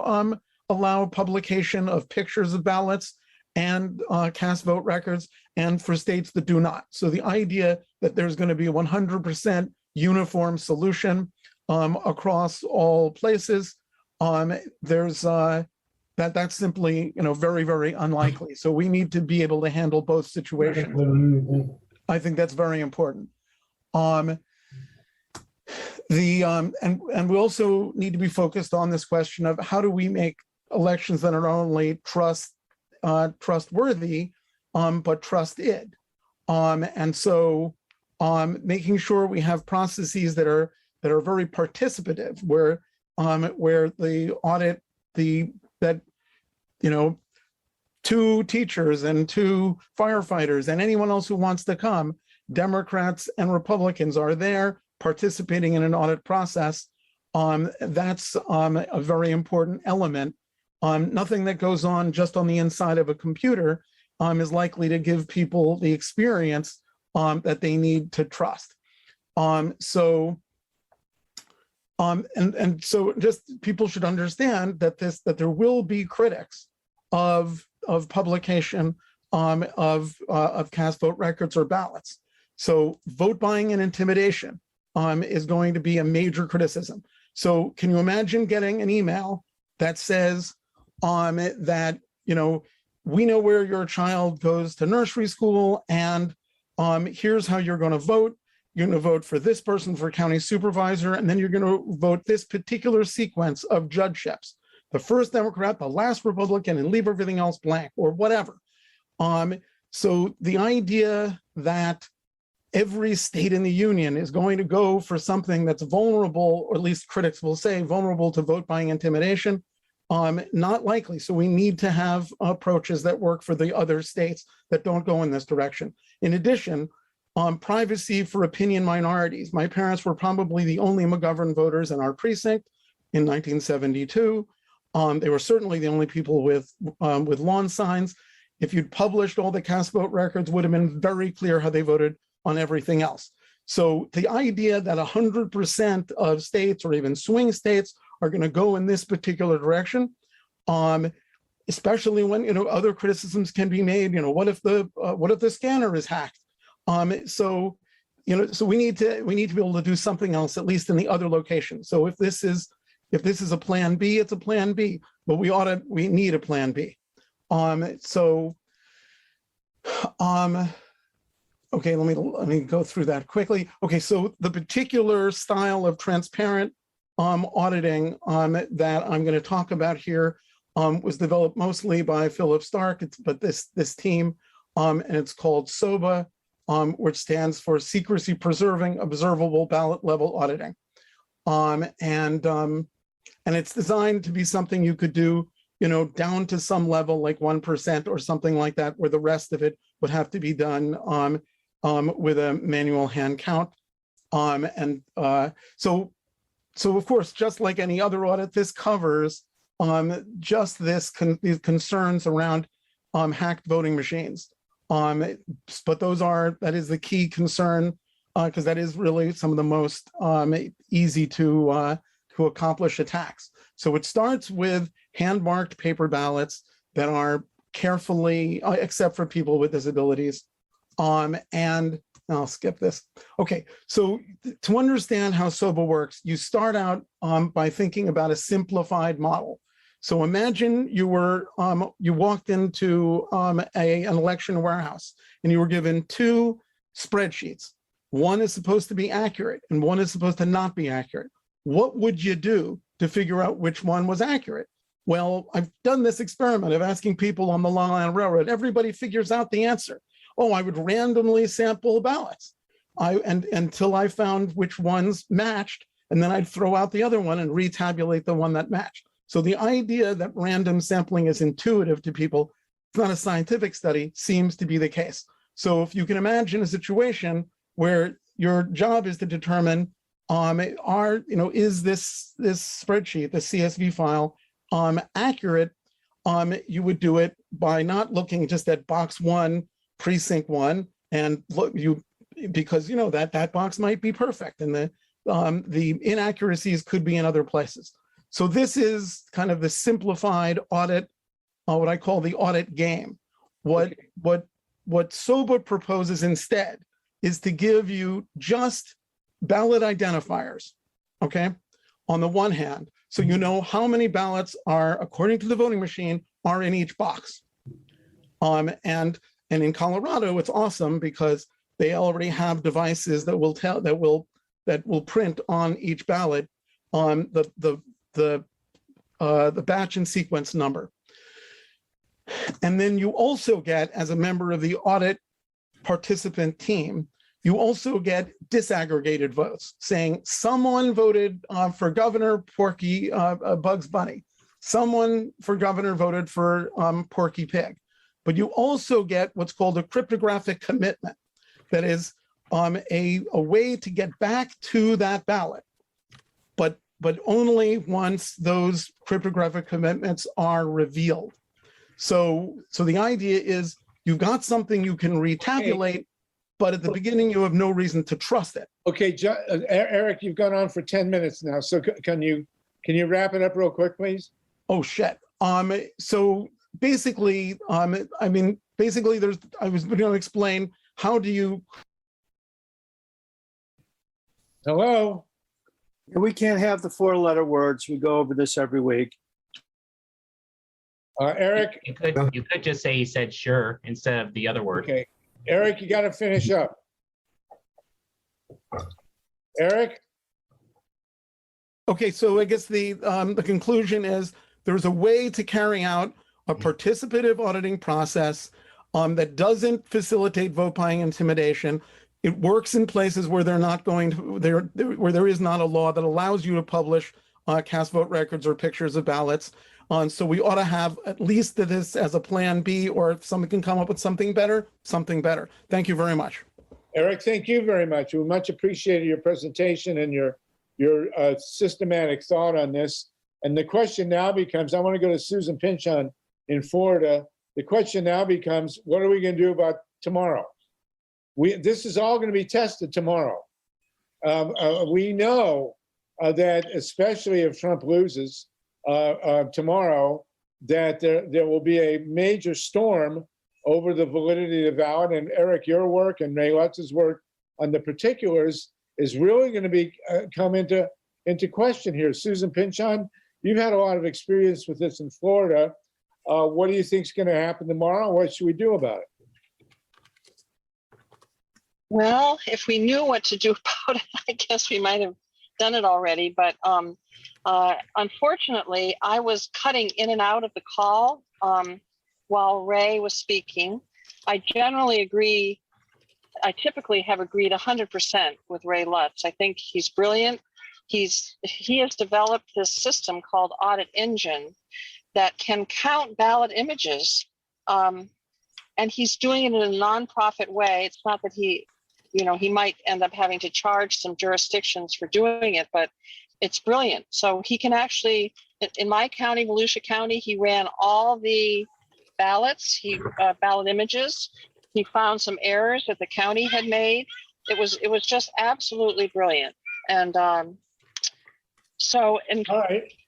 allow publication of pictures of ballots and cast vote records, and for states that do not. So the idea that there's going to be a 100% uniform solution across all places, that's simply very, very unlikely. So we need to be able to handle both situations. I think that's very important. And we also need to be focused on this question of how do we make elections that are not only trustworthy, but trusted. And so making sure we have processes that are very participative, where the audit, two teachers and two firefighters and anyone else who wants to come, Democrats and Republicans, are there participating in an audit process. That's a very important element. Nothing that goes on just on the inside of a computer is likely to give people the experience that they need to trust. So And so just people should understand that there will be critics of publication of cast vote records or ballots. So vote buying and intimidation is going to be a major criticism. So can you imagine getting an email that says that, you know, we know where your child goes to nursery school, and here's how you're going to vote. You're going to vote for this person for county supervisor, and then you're going to vote this particular sequence of judgeships. The first Democrat, the last Republican, and leave everything else blank, or whatever. So the idea that every state in the union is going to go for something that's vulnerable, or at least critics will say vulnerable to vote buying intimidation, not likely. So we need to have approaches that work for the other states that don't go in this direction. In addition, privacy for opinion minorities. My parents were probably the only McGovern voters in our precinct in 1972. They were certainly the only people with lawn signs. If you'd published all the cast vote records, would have been very clear how they voted on everything else. So the idea that 100% of states or even swing states are going to go in this particular direction, especially when, you know, other criticisms can be made. You know, what if the scanner is hacked? So, you know, so we need to be able to do something else, at least in the other locations. So if this is a plan B, it's a plan B, but we need a plan B. Okay, let me go through that quickly. Okay, so the particular style of transparent auditing that I'm going to talk about here was developed mostly by Philip Stark, but this team, and it's called SOBA, which stands for Secrecy Preserving Observable Ballot Level Auditing. And it's designed to be something you could do, you know, down to some level like 1% or something like that, where the rest of it would have to be done with a manual hand count. So of course, just like any other audit, this covers just these concerns around hacked voting machines. But that is the key concern, because that is really some of the most easy to accomplish attacks. So it starts with hand-marked paper ballots that are carefully, except for people with disabilities. And I'll skip this. Okay, so to understand how SOBA works, you start out by thinking about a simplified model. So imagine you walked into an election warehouse and you were given two spreadsheets. One is supposed to be accurate and one is supposed to not be accurate. What would you do to figure out which one was accurate? Well, I've done this experiment of asking people on the Long Island Railroad. Everybody figures out the answer. Oh, I would randomly sample ballots until I found which ones matched, and then I'd throw out the other one and retabulate the one that matched. So the idea that random sampling is intuitive to people, it's not a scientific study, seems to be the case. So if you can imagine a situation where your job is to determine, is this spreadsheet, the CSV file, accurate, you would do it by not looking just at box 1, precinct 1, and because you know that box might be perfect, and the inaccuracies could be in other places. So this is kind of the simplified audit, what I call the audit game. What SOBA proposes instead is to give you just ballot identifiers, okay, on the one hand, so you know how many ballots are, according to the voting machine, are in each box. And in Colorado, it's awesome because they already have devices that will print on each ballot the batch and sequence number. And then you also get, as a member of the audit participant team, you also get disaggregated votes saying someone voted for governor Porky Bugs Bunny, someone for governor voted for Porky Pig. But you also get what's called a cryptographic commitment. That is a way to get back to that ballot, but only once those cryptographic commitments are revealed. So the idea is you've got something you can retabulate, but at the beginning, you have no reason to trust it. Okay, Eric, you've gone on for 10 minutes now. So can you wrap it up real quick, please? Oh, shit. So basically, I was going to explain how do you. Hello? We can't have the 4-letter words. We go over this every week. Eric? You could just say he said sure instead of the other word. Okay. Eric, you got to finish up. Eric? Okay, so I guess the conclusion is there's a way to carry out a participative auditing process that doesn't facilitate vote buying intimidation. It works in places where they're not going to, where there is not a law that allows you to publish cast vote records or pictures of ballots. So we ought to have at least this as a plan B, or if someone can come up with something better, something better. Thank you very much. Eric, thank you very much. We much appreciated your presentation and your systematic thought on this. And the question now becomes, I want to go to Susan Pynchon in Florida. The question now becomes, what are we going to do about tomorrow? This is all going to be tested tomorrow. We know that, especially if Trump loses tomorrow, that there will be a major storm over the validity of the ballot. And Eric, your work and Ray Lutz's work on the particulars is really going to be come into question here. Susan Pynchon, you've had a lot of experience with this in Florida. What do you think is going to happen tomorrow? What should we do about it? Well, if we knew what to do about it, I guess we might have done it already. But unfortunately, I was cutting in and out of the call while Ray was speaking. I generally agree. I typically have agreed 100% with Ray Lutz. I think he's brilliant. He has developed this system called AUDITSIn that can count ballot images, and he's doing it in a nonprofit way. It's not that he might end up having to charge some jurisdictions for doing it, but it's brilliant. So he can actually, in my county, Volusia County, he ran all the ballots, ballot images. He found some errors that the county had made. It was just absolutely brilliant. And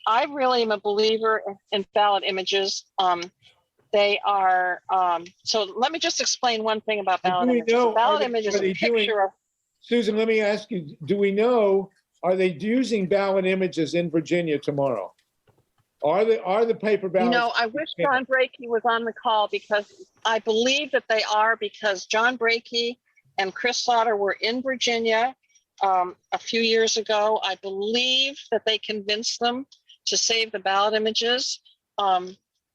I really am a believer in ballot images. They are, so let me just explain one thing about ballot images. Ballot image is a picture of. Susan, let me ask you, do we know, are they using ballot images in Virginia tomorrow? Are the paper ballots? No, I wish John Brakey was on the call, because I believe that they are, because John Brakey and Chris Sauter were in Virginia a few years ago. I believe that they convinced them to save the ballot images.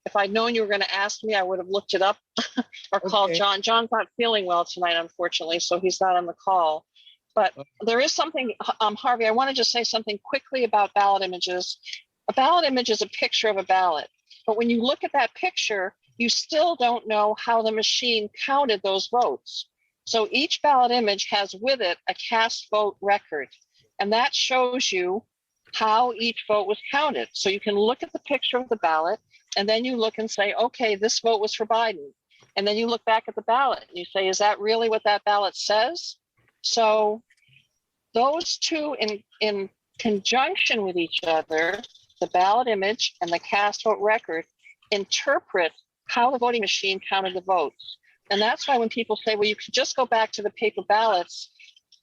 If I'd known you were going to ask me, I would have looked it up or called John. John's not feeling well tonight, unfortunately, so he's not on the call. But there is something, Harvey, I want to just say something quickly about ballot images. A ballot image is a picture of a ballot. But when you look at that picture, you still don't know how the machine counted those votes. So each ballot image has with it a cast vote record. And that shows you how each vote was counted. So you can look at the picture of the ballot, and then you look and say, okay, this vote was for Biden. And then you look back at the ballot and you say, is that really what that ballot says? So those two in conjunction with each other, the ballot image and the cast vote record, interpret how the voting machine counted the votes. And that's why when people say, well, you could just go back to the paper ballots.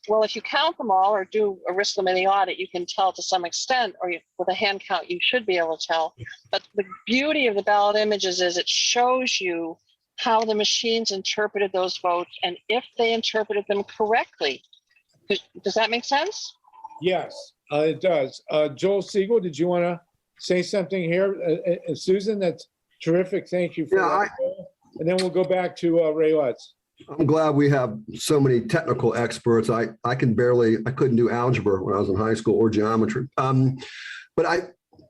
Well, if you count them all or do a risk limiting audit, you can tell to some extent, or with a hand count, you should be able to tell. But the beauty of the ballot images is it shows you how the machines interpreted those votes and if they interpreted them correctly. Does that make sense? Yes, it does. Joel Segal, did you want to say something here? Susan, that's terrific. Thank you for that. And then we'll go back to Ray Lutz. I'm glad we have so many technical experts. I couldn't do algebra when I was in high school or geometry. But I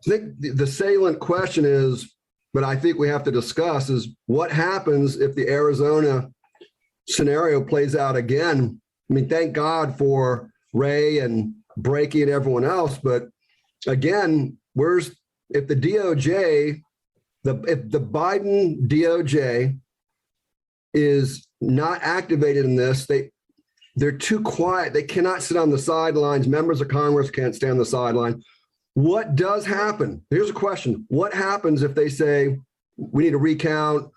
think the salient question is, but I think we have to discuss is what happens if the Arizona scenario plays out again. I mean, thank God for Ray and Brakey and everyone else. But again, if the DOJ, if the Biden DOJ is not activated in this, they're too quiet. They cannot sit on the sidelines. Members of Congress can't stay on the sideline. What does happen? Here's a question. What happens if they say, we need a recount,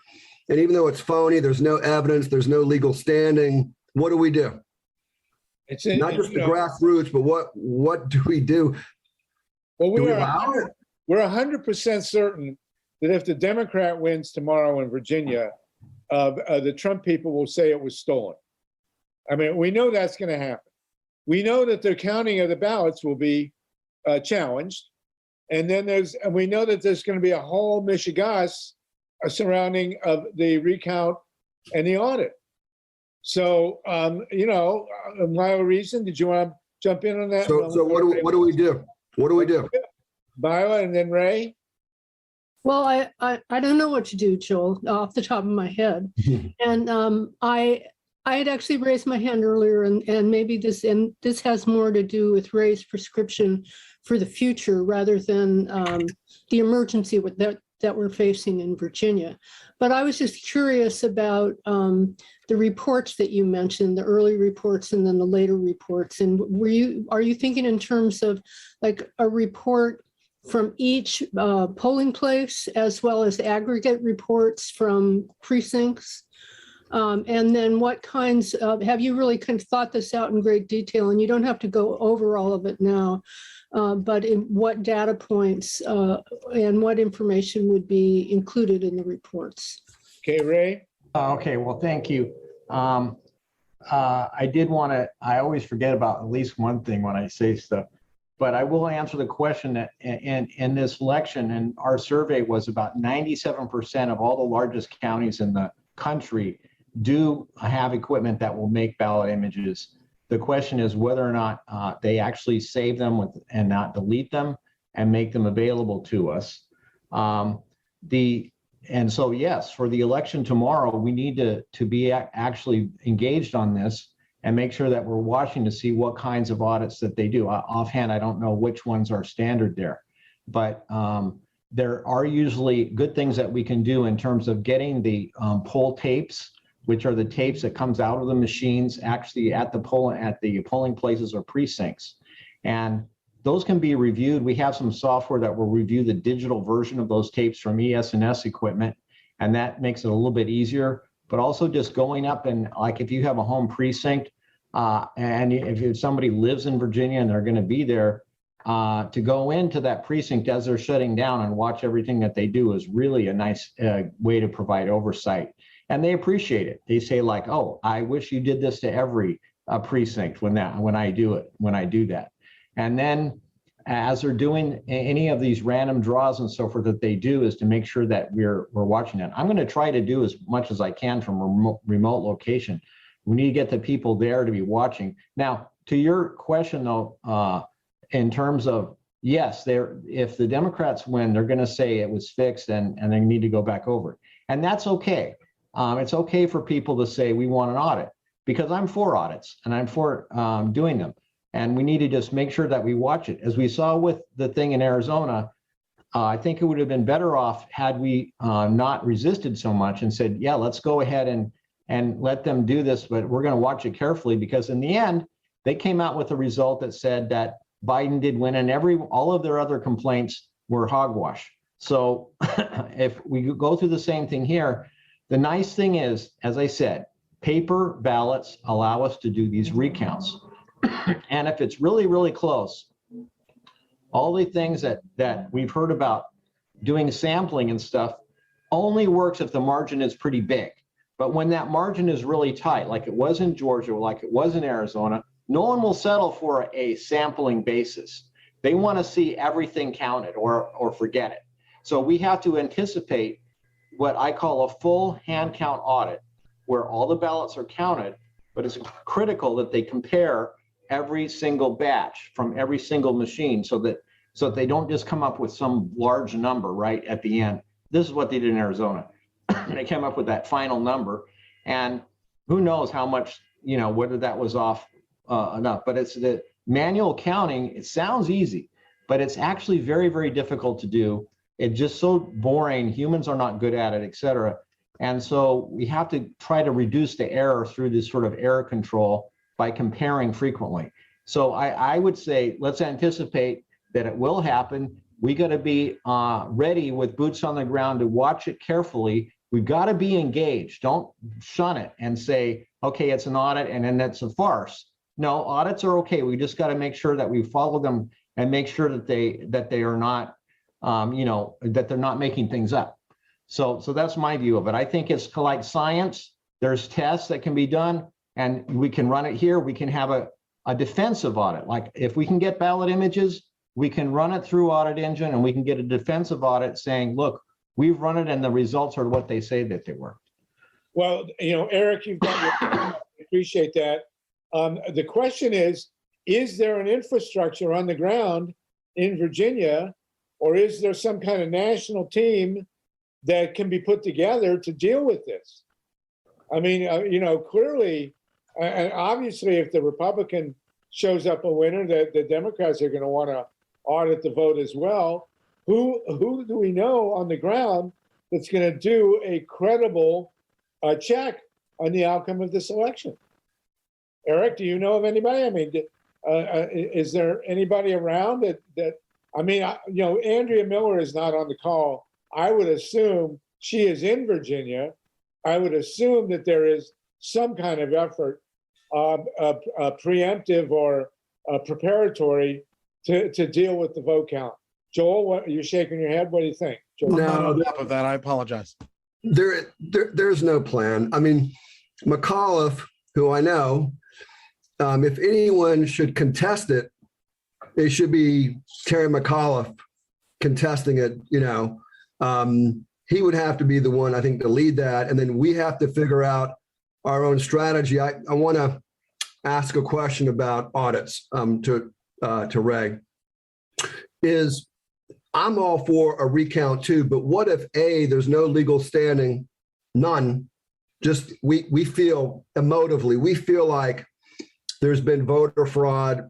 and even though it's phony, there's no evidence, there's no legal standing, what do we do? It's not just the grassroots, but what do we do? Well, Do we allow it? we're 100% certain that if the Democrat wins tomorrow in Virginia, the Trump people will say it was stolen. I mean, we know that's going to happen. We know that the counting of the ballots will be challenged. And then we know that there's going to be a whole mishigas surrounding of the recount and the audit. So, Lila Reason, did you want to jump in on that? So what do we do? What do we do? Byla and then Ray? Well, I don't know what to do, Joel, off the top of my head. And I had actually raised my hand earlier, and maybe this has more to do with Ray's prescription for the future rather than the emergency that we're facing in Virginia. But I was just curious about the reports that you mentioned, the early reports and then the later reports. And are you thinking in terms of like a report from each polling place as well as aggregate reports from precincts? And then what kinds of, have you really kind of thought this out in great detail? And you don't have to go over all of it now, but in what data points and what information would be included in the reports? Okay, Ray? Okay, well, thank you. I did want to, I always forget about at least one thing when I say stuff, but I will answer the question that in this election, and our survey was about 97% of all the largest counties in the country do have equipment that will make ballot images. The question is whether or not they actually save them and not delete them and make them available to us. And so, yes, for the election tomorrow, we need to be actually engaged on this and make sure that we're watching to see what kinds of audits that they do. Offhand, I don't know which ones are standard there, but there are usually good things that we can do in terms of getting the poll tapes, which are the tapes that comes out of the machines actually at the polling places or precincts. And those can be reviewed. We have some software that will review the digital version of those tapes from ES&S equipment, and that makes it a little bit easier. But also just going up and like if you have a home precinct and if somebody lives in Virginia and they're going to be there, to go into that precinct as they're shutting down and watch everything that they do is really a nice way to provide oversight. And they appreciate it. They say like, oh, I wish you did this to every precinct when I do that. And then as they're doing any of these random draws and so forth that they do is to make sure that we're watching it. I'm going to try to do as much as I can from a remote location. We need to get the people there to be watching. Now, to your question though, in terms of, yes, if the Democrats win, they're going to say it was fixed and they need to go back over it. And that's okay. It's okay for people to say we want an audit because I'm for audits and I'm for doing them. And we need to just make sure that we watch it. As we saw with the thing in Arizona, I think it would have been better off had we not resisted so much and said, yeah, let's go ahead and let them do this, but we're going to watch it carefully because in the end, they came out with a result that said that Biden did win and all of their other complaints were hogwash. So if we go through the same thing here, the nice thing is, as I said, paper ballots allow us to do these recounts. And if it's really, really close, all the things that we've heard about doing sampling and stuff only works if the margin is pretty big. But when that margin is really tight, like it was in Georgia, like it was in Arizona, no one will settle for a sampling basis. They want to see everything counted or forget it. So we have to anticipate what I call a full hand count audit, where all the ballots are counted, but it's critical that they compare every single batch from every single machine so that they don't just come up with some large number right at the end. This is what they did in Arizona. They came up with that final number, and who knows how much, whether that was off enough. But it's the manual counting. It sounds easy, but it's actually very, very difficult to do. It's just so boring. Humans are not good at it, et cetera. And so we have to try to reduce the error through this sort of error control. by comparing frequently. So I would say, let's anticipate that it will happen. We got to be ready with boots on the ground to watch it carefully. We've got to be engaged. Don't shun it and say, okay, it's an audit and then that's a farce. No, audits are okay. We just got to make sure that we follow them and make sure that they are not, that they're not making things up. So that's my view of it. I think it's like science. There's tests that can be done and we can run it here. We can have a defensive audit. Like if we can get ballot images, we can run it through Audit Engine and we can get a defensive audit saying, look, we've run it and the results are what they say that they were. Well, Eric, you've done your, I appreciate that. The question is there an infrastructure on the ground in Virginia, or is there some kind of national team that can be put together to deal with this? I mean, clearly, and obviously, if the Republican shows up a winner, the Democrats are going to want to audit the vote as well. Who do we know on the ground that's going to do a credible check on the outcome of this election? Eric, do you know of anybody? I mean, is there anybody around that I mean, Andrea Miller is not on the call. I would assume she is in Virginia. I would assume that there is some kind of effort, preemptive or preparatory, to deal with the vote count. Joel, you're shaking your head. What do you think? Joel? I'm not on top of that. I apologize. There's no plan. I mean, McAuliffe, who I know, if anyone should contest it, it should be Terry McAuliffe contesting it. He would have to be the one, I think, to lead that. And then we have to figure out our own strategy. I want to ask a question about audits to Ray. I'm all for a recount too, but what if there's no legal standing, none, just we feel emotively, we feel like there's been voter fraud,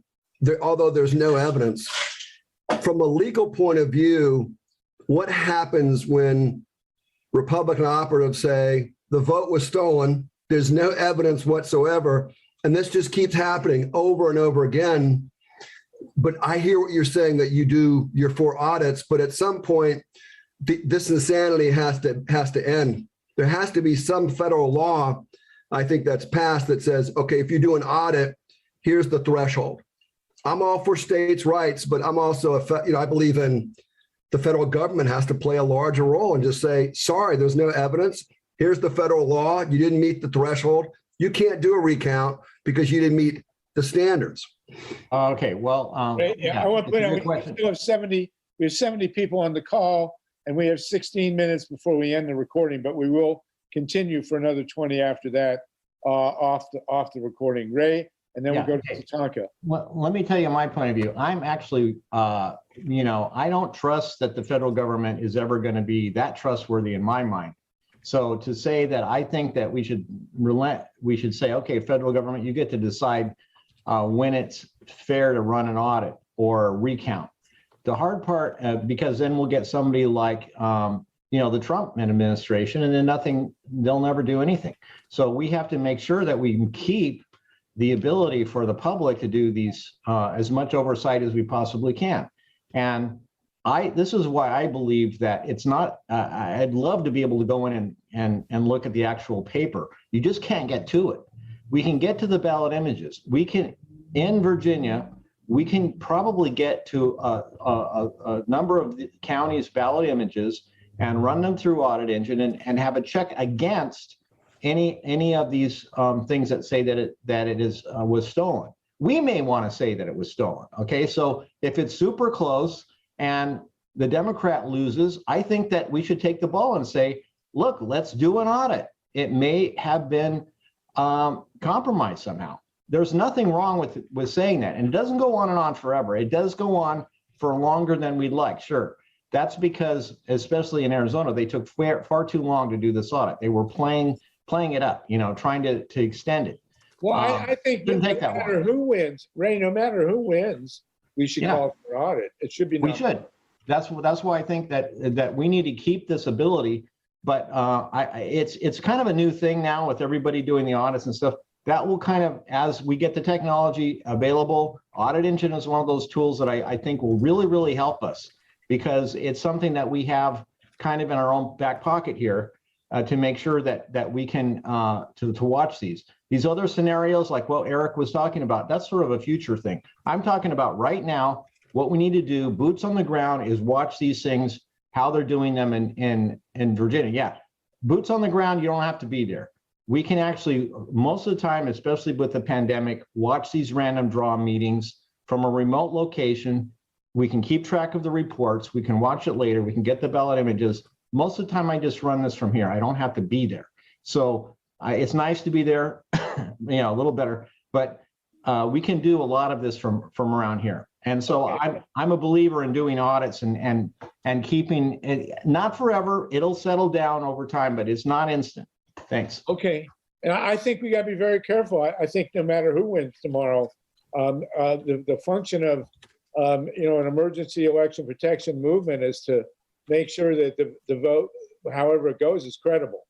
although there's no evidence. From a legal point of view, what happens when Republican operatives say the vote was stolen, there's no evidence whatsoever, and this just keeps happening over and over again? But I hear what you're saying, that you're for audits, but at some point, this insanity has to end. There has to be some federal law, I think, that's passed that says, okay, if you do an audit, here's the threshold. I'm all for states' rights, but I'm also, I believe in the federal government has to play a larger role and just say, sorry, there's no evidence. Here's the federal law. You didn't meet the threshold. You can't do a recount because you didn't meet the standards. Okay, well, I want to point out, we still have 70 people on the call, and we have 16 minutes before we end the recording, but we will continue for another 20 after that off the recording. Ray, and then we'll go to Tatanka. Well, let me tell you my point of view. I'm actually, I don't trust that the federal government is ever going to be that trustworthy in my mind. So to say that I think that we should relent, we should say, okay, federal government, you get to decide when it's fair to run an audit or recount. The hard part, because then we'll get somebody like, the Trump administration, and then they'll never do anything. So we have to make sure that we can keep the ability for the public to do these as much oversight as we possibly can. And this is why I believe that it's not, I'd love to be able to go in and look at the actual paper. You just can't get to it. We can get to the ballot images. We can, in Virginia, we can probably get to a number of the counties' ballot images and run them through Audit Engine and have a check against any of these things that say that it was stolen. We may want to say that it was stolen. Okay, so if it's super close and the Democrat loses, I think that we should take the ball and say, look, let's do an audit. It may have been compromised somehow. There's nothing wrong with saying that. And it doesn't go on and on forever. It does go on for longer than we'd like, sure. That's because, especially in Arizona, they took far too long to do this audit. They were playing it up, trying to extend it. Well, I think no matter who wins, Ray, no matter who wins, we should call for audit. It should be. We should. That's why I think that we need to keep this ability. But it's kind of a new thing now with everybody doing the audits and stuff. that will kind of, as we get the technology available, AUDITSIn is one of those tools that I think will really, really help us, because it's something that we have kind of in our own back pocket here to make sure that we can to watch these other scenarios like what Eric was talking about. That's sort of a future thing. I'm talking about right now. What we need to do, boots on the ground, is watch these things, how they're doing them in Virginia. Yeah, boots on the ground, you don't have to be there. We can actually, most of the time, especially with the pandemic, watch these random draw meetings from a remote location. We can keep track of the reports. We can watch it later. We can get the ballot images. Most of the time, I just run this from here. I don't have to be there. So it's nice to be there, a little better, but we can do a lot of this from around here. And so I'm a believer in doing audits and keeping it, not forever. It'll settle down over time, but it's not instant. Thanks. Okay. And I think we got to be very careful. I think no matter who wins tomorrow, the function of an emergency election protection movement is to make sure that the vote, however it goes, is credible.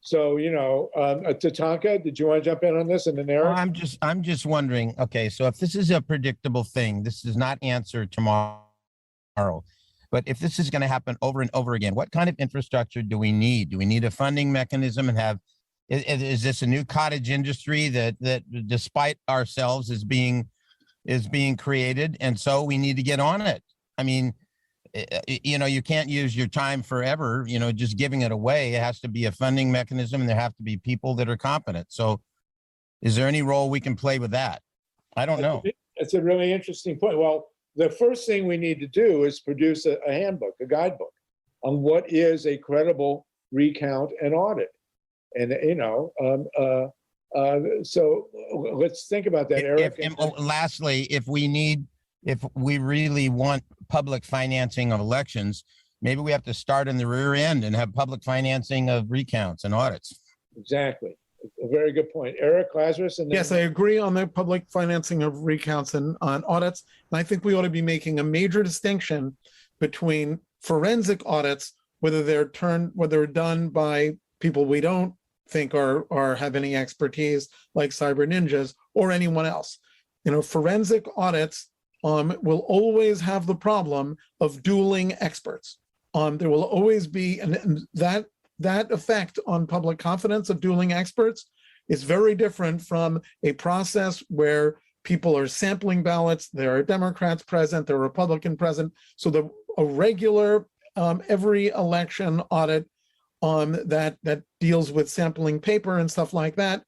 So, Tatanka, did you want to jump in on this? And then Eric? I'm just wondering, okay, so if this is a predictable thing, this is not answered tomorrow. But if this is going to happen over and over again, what kind of infrastructure do we need? Do we need a funding mechanism and is this a new cottage industry that despite ourselves is being created? And so we need to get on it. I mean, you can't use your time forever, just giving it away. It has to be a funding mechanism and there have to be people that are competent. So is there any role we can play with that? I don't know. It's a really interesting point. Well, the first thing we need to do is produce a handbook, a guidebook on what is a credible recount and audit. And, so let's think about that, Eric. Lastly, if we really want public financing of elections, maybe we have to start in the rear end and have public financing of recounts and audits. Exactly. A very good point. Eric, Lazarus? And then... Yes, I agree on the public financing of recounts and on audits. And I think we ought to be making a major distinction between forensic audits, whether they're done by people we don't think are have any expertise, like cyber ninjas or anyone else. Forensic audits will always have the problem of dueling experts. There will always be, and that effect on public confidence of dueling experts is very different from a process where people are sampling ballots. There are Democrats present, there are Republicans present. So a regular every election audit that deals with sampling paper and stuff like that,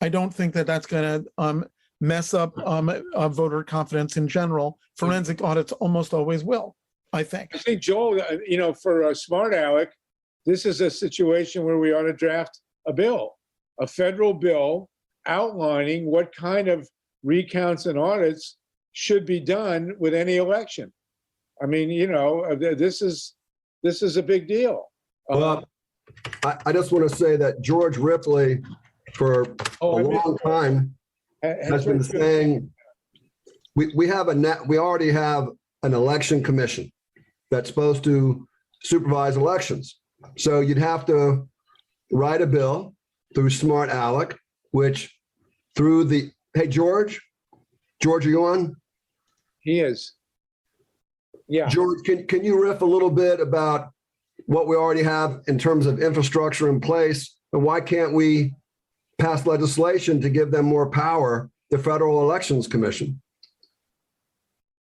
I don't think that's going to mess up voter confidence in general. Forensic audits almost always will, I think. I think, Joel, for Smart Alec, this is a situation where we ought to draft a bill, a federal bill outlining what kind of recounts and audits should be done with any election. I mean, this is a big deal. Well, I just want to say that George Ripley, for a long time, has been saying we already have an election commission that's supposed to supervise elections. So you'd have to write a bill through Smart Alec, which through hey, George, are you on? He is. Yeah. George, can you riff a little bit about what we already have in terms of infrastructure in place, and why can't we pass legislation to give them more power, the Federal Elections Commission?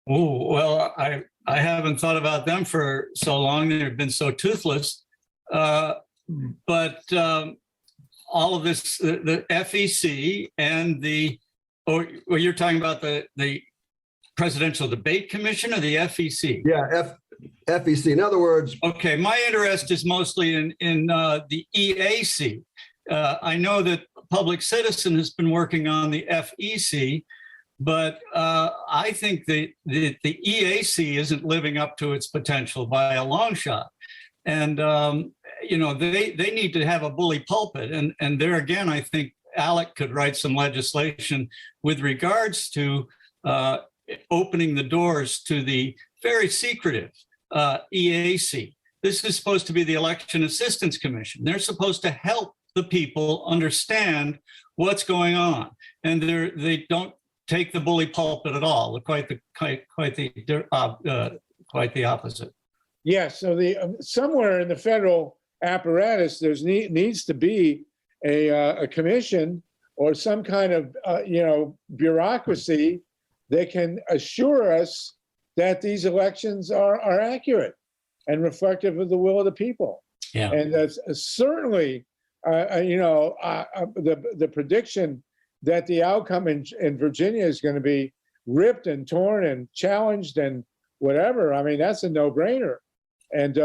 Oh, well, I haven't thought about them for so long. They've been so toothless. But all of this, the FEC and you're talking about the Presidential Debate Commission or the FEC? Yeah, FEC. In other words. Okay, my interest is mostly in the EAC. I know that Public Citizen has been working on the FEC, but I think the EAC isn't living up to its potential by a long shot. And, they need to have a bully pulpit. And there again, I think Alec could write some legislation with regards to opening the doors to the very secretive EAC. This is supposed to be the Election Assistance Commission. They're supposed to help the people understand what's going on, and they don't take the bully pulpit at all. Quite the opposite. Yeah. So somewhere in the federal apparatus, there's needs to be a commission or some kind of bureaucracy that can assure us that these elections are accurate and reflective of the will of the people. Yeah. And that's certainly, the prediction that the outcome in Virginia is going to be ripped and torn and challenged and whatever. I mean, that's a no-brainer. And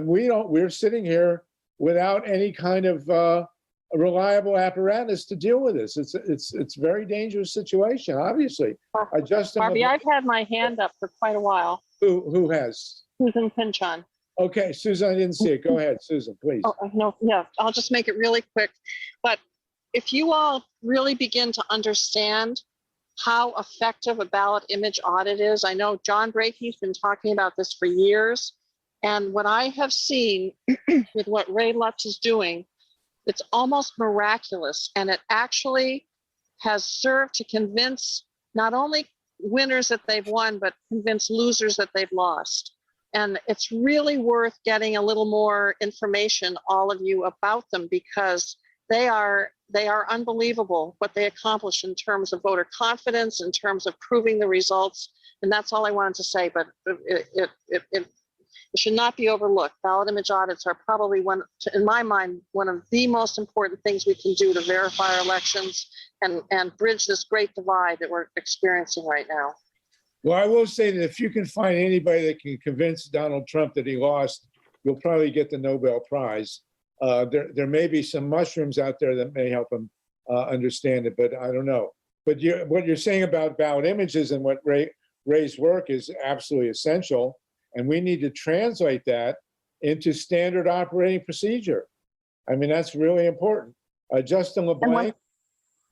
we're sitting here without any kind of a reliable apparatus to deal with this. It's a very dangerous situation, obviously. Barbie, I've had my hand up for quite a while. Who has? Susan PYNCHON. Okay, Susan, I didn't see it. Go ahead, Susan, please. Oh, no, yeah, I'll just make it really quick. But if you all really begin to understand how effective a ballot image audit is, I know John Brakey's been talking about this for years. And what I have seen with what Ray Lutz is doing, it's almost miraculous. And it actually has served to convince not only winners that they've won, but convince losers that they've lost. And it's really worth getting a little more information, all of you, about them, because they are unbelievable what they accomplish in terms of voter confidence, in terms of proving the results. And that's all I wanted to say, but it should not be overlooked. Ballot image audits are probably in my mind, one of the most important things we can do to verify our elections and bridge this great divide that we're experiencing right now. Well, I will say that if you can find anybody that can convince Donald Trump that he lost, you'll probably get the Nobel Prize. There may be some mushrooms out there that may help him understand it, but I don't know. But what you're saying about ballot images and what Ray's work is absolutely essential, and we need to translate that into standard operating procedure. I mean, that's really important. Justin LeBlanc.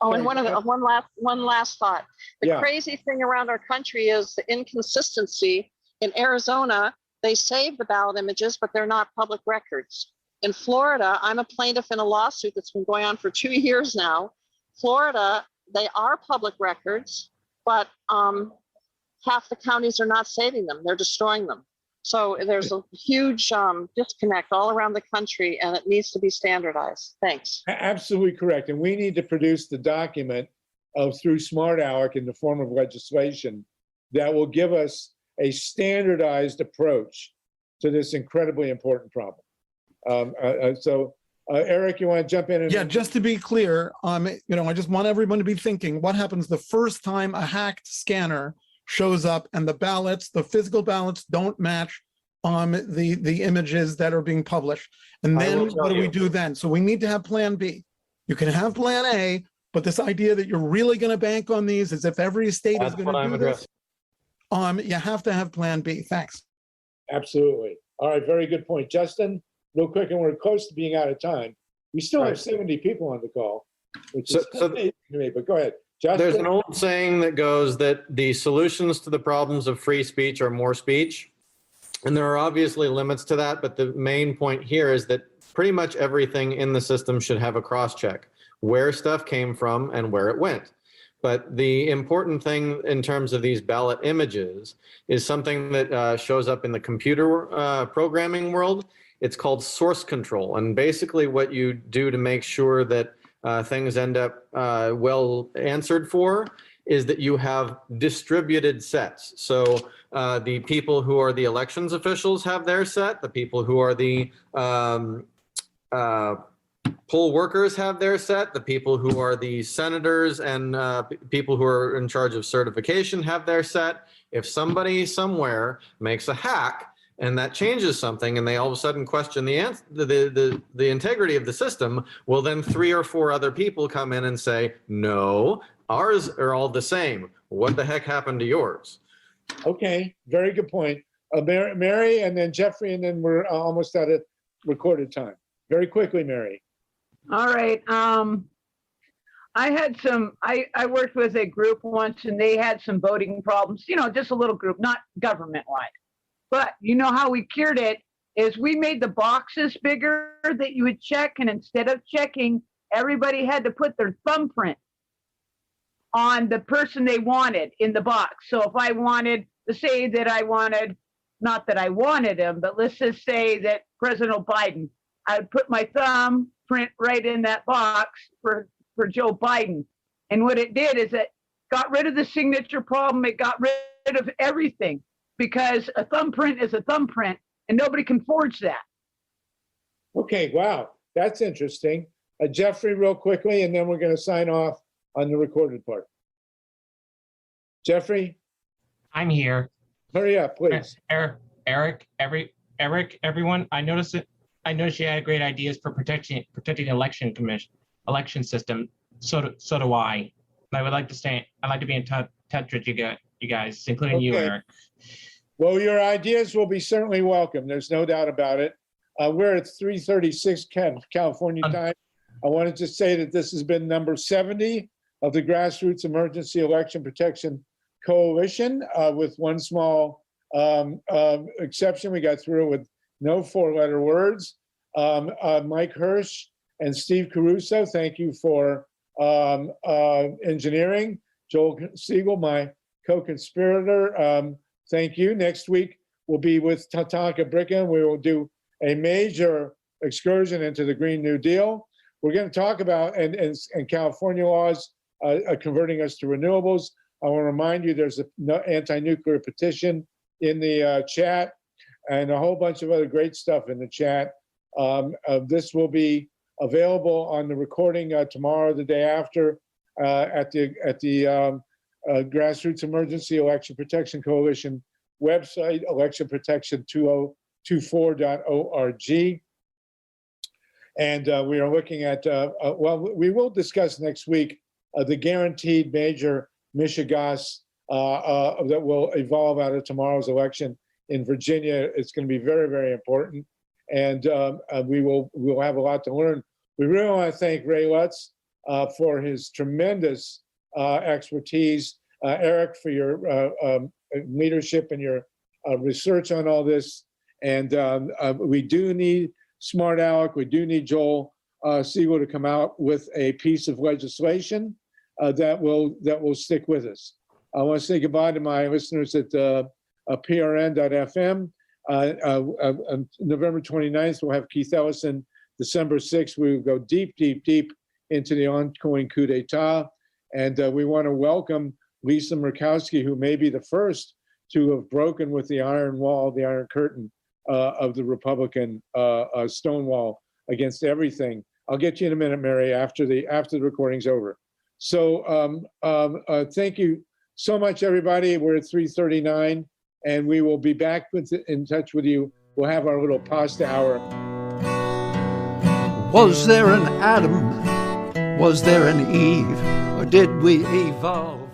And one last thought. The crazy thing around our country is the inconsistency. In Arizona, they save the ballot images, but they're not public records. In Florida, I'm a plaintiff in a lawsuit that's been going on for 2 years now. Florida, they are public records, but half the counties are not saving them. They're destroying them. So there's a huge disconnect all around the country, and it needs to be standardized. Thanks. Absolutely correct. And we need to produce the document through Smart Alec in the form of legislation that will give us a standardized approach to this incredibly important problem. Eric, you want to jump in? Yeah, just to be clear, I just want everyone to be thinking, what happens the first time a hacked scanner shows up and the physical ballots don't match the images that are being published? And then what do we do then? So we need to have plan B. You can have plan A, but this idea that you're really going to bank on these as if every state is going to do this, you have to have plan B. Thanks. Absolutely. All right, very good point. Justin, real quick, and we're close to being out of time. We still have 70 people on the call, which is amazing to me, but go ahead. Justin? There's an old saying that goes that the solutions to the problems of free speech are more speech. And there are obviously limits to that, but the main point here is that pretty much everything in the system should have a cross-check, where stuff came from and where it went. But the important thing in terms of these ballot images is something that shows up in the computer programming world. It's called source control. And basically what you do to make sure that things end up well answered for is that you have distributed sets. So the people who are the elections officials have their set, the people who are the poll workers have their set, the people who are the senators and people who are in charge of certification have their set. If somebody somewhere makes a hack and that changes something and they all of a sudden question the integrity of the system, well, then 3 or 4 other people come in and say, no, ours are all the same. What the heck happened to yours? Okay, very good point. Mary, and then Jeffrey, and then we're almost out of recorded time. Very quickly, Mary. All right. I worked with a group once and they had some voting problems, just a little group, not government-wide. But you know how we cured it is we made the boxes bigger that you would check, and instead of checking everybody had to put their thumbprint on the person they wanted in the box. So if I wanted to say that I wanted, not that I wanted him, but let's just say that President Biden, I would put my thumbprint right in that box for Joe Biden. And what it did is it got rid of the signature problem. It got rid of everything because a thumbprint is a thumbprint and nobody can forge that. Okay, wow, that's interesting. Jeffrey, real quickly, and then we're going to sign off on the recorded part. Jeffrey? I'm here. Hurry up, please. Eric, everyone. I noticed you had great ideas for protecting the election system. So do I. I would like to I'd like to be in touch with you guys, including you, Eric. Well, your ideas will be certainly welcome. There's no doubt about it. We're at 3:36 California time. I wanted to say that this has been number 70 of the Grassroots Emergency Election Protection Coalition, with one small exception. We got through it with no 4-letter words. Mike Hirsch and Steve Caruso, thank you for engineering. Joel Segal, my co-conspirator, thank you. Next week, we'll be with Tatanka Brickham. We will do a major excursion into the Green New Deal. We're going to talk about and California laws converting us to renewables. I want to remind you there's an anti-nuclear petition in the chat and a whole bunch of other great stuff in the chat. This will be available on the recording tomorrow, the day after, at the Grassroots Emergency Election Protection Coalition website, electionprotection2024.org. And we are looking at, we will discuss next week the guaranteed major Michigas that will evolve out of tomorrow's election in Virginia. It's going to be very, very important. And we'll have a lot to learn. We really want to thank Ray Lutz for his tremendous expertise. Eric, for your leadership and your research on all this. And we do need Smart Alec. We do need Joel Segal to come out with a piece of legislation that will stick with us. I want to say goodbye to my listeners at PRN.FM. November 29th, we'll have Keith Ellison. December 6th, we will go deep, deep, deep into the ongoing coup d'etat. And we want to welcome Lisa Murkowski, who may be the first to have broken with the iron wall, the iron curtain of the Republican stonewall against everything. I'll get you in a minute, Mary, after the recording's over. So thank you so much, everybody. We're at 3:39, and we will be back in touch with you. We'll have our little pasta hour. Was there an Adam? Was there an Eve? Or did we evolve?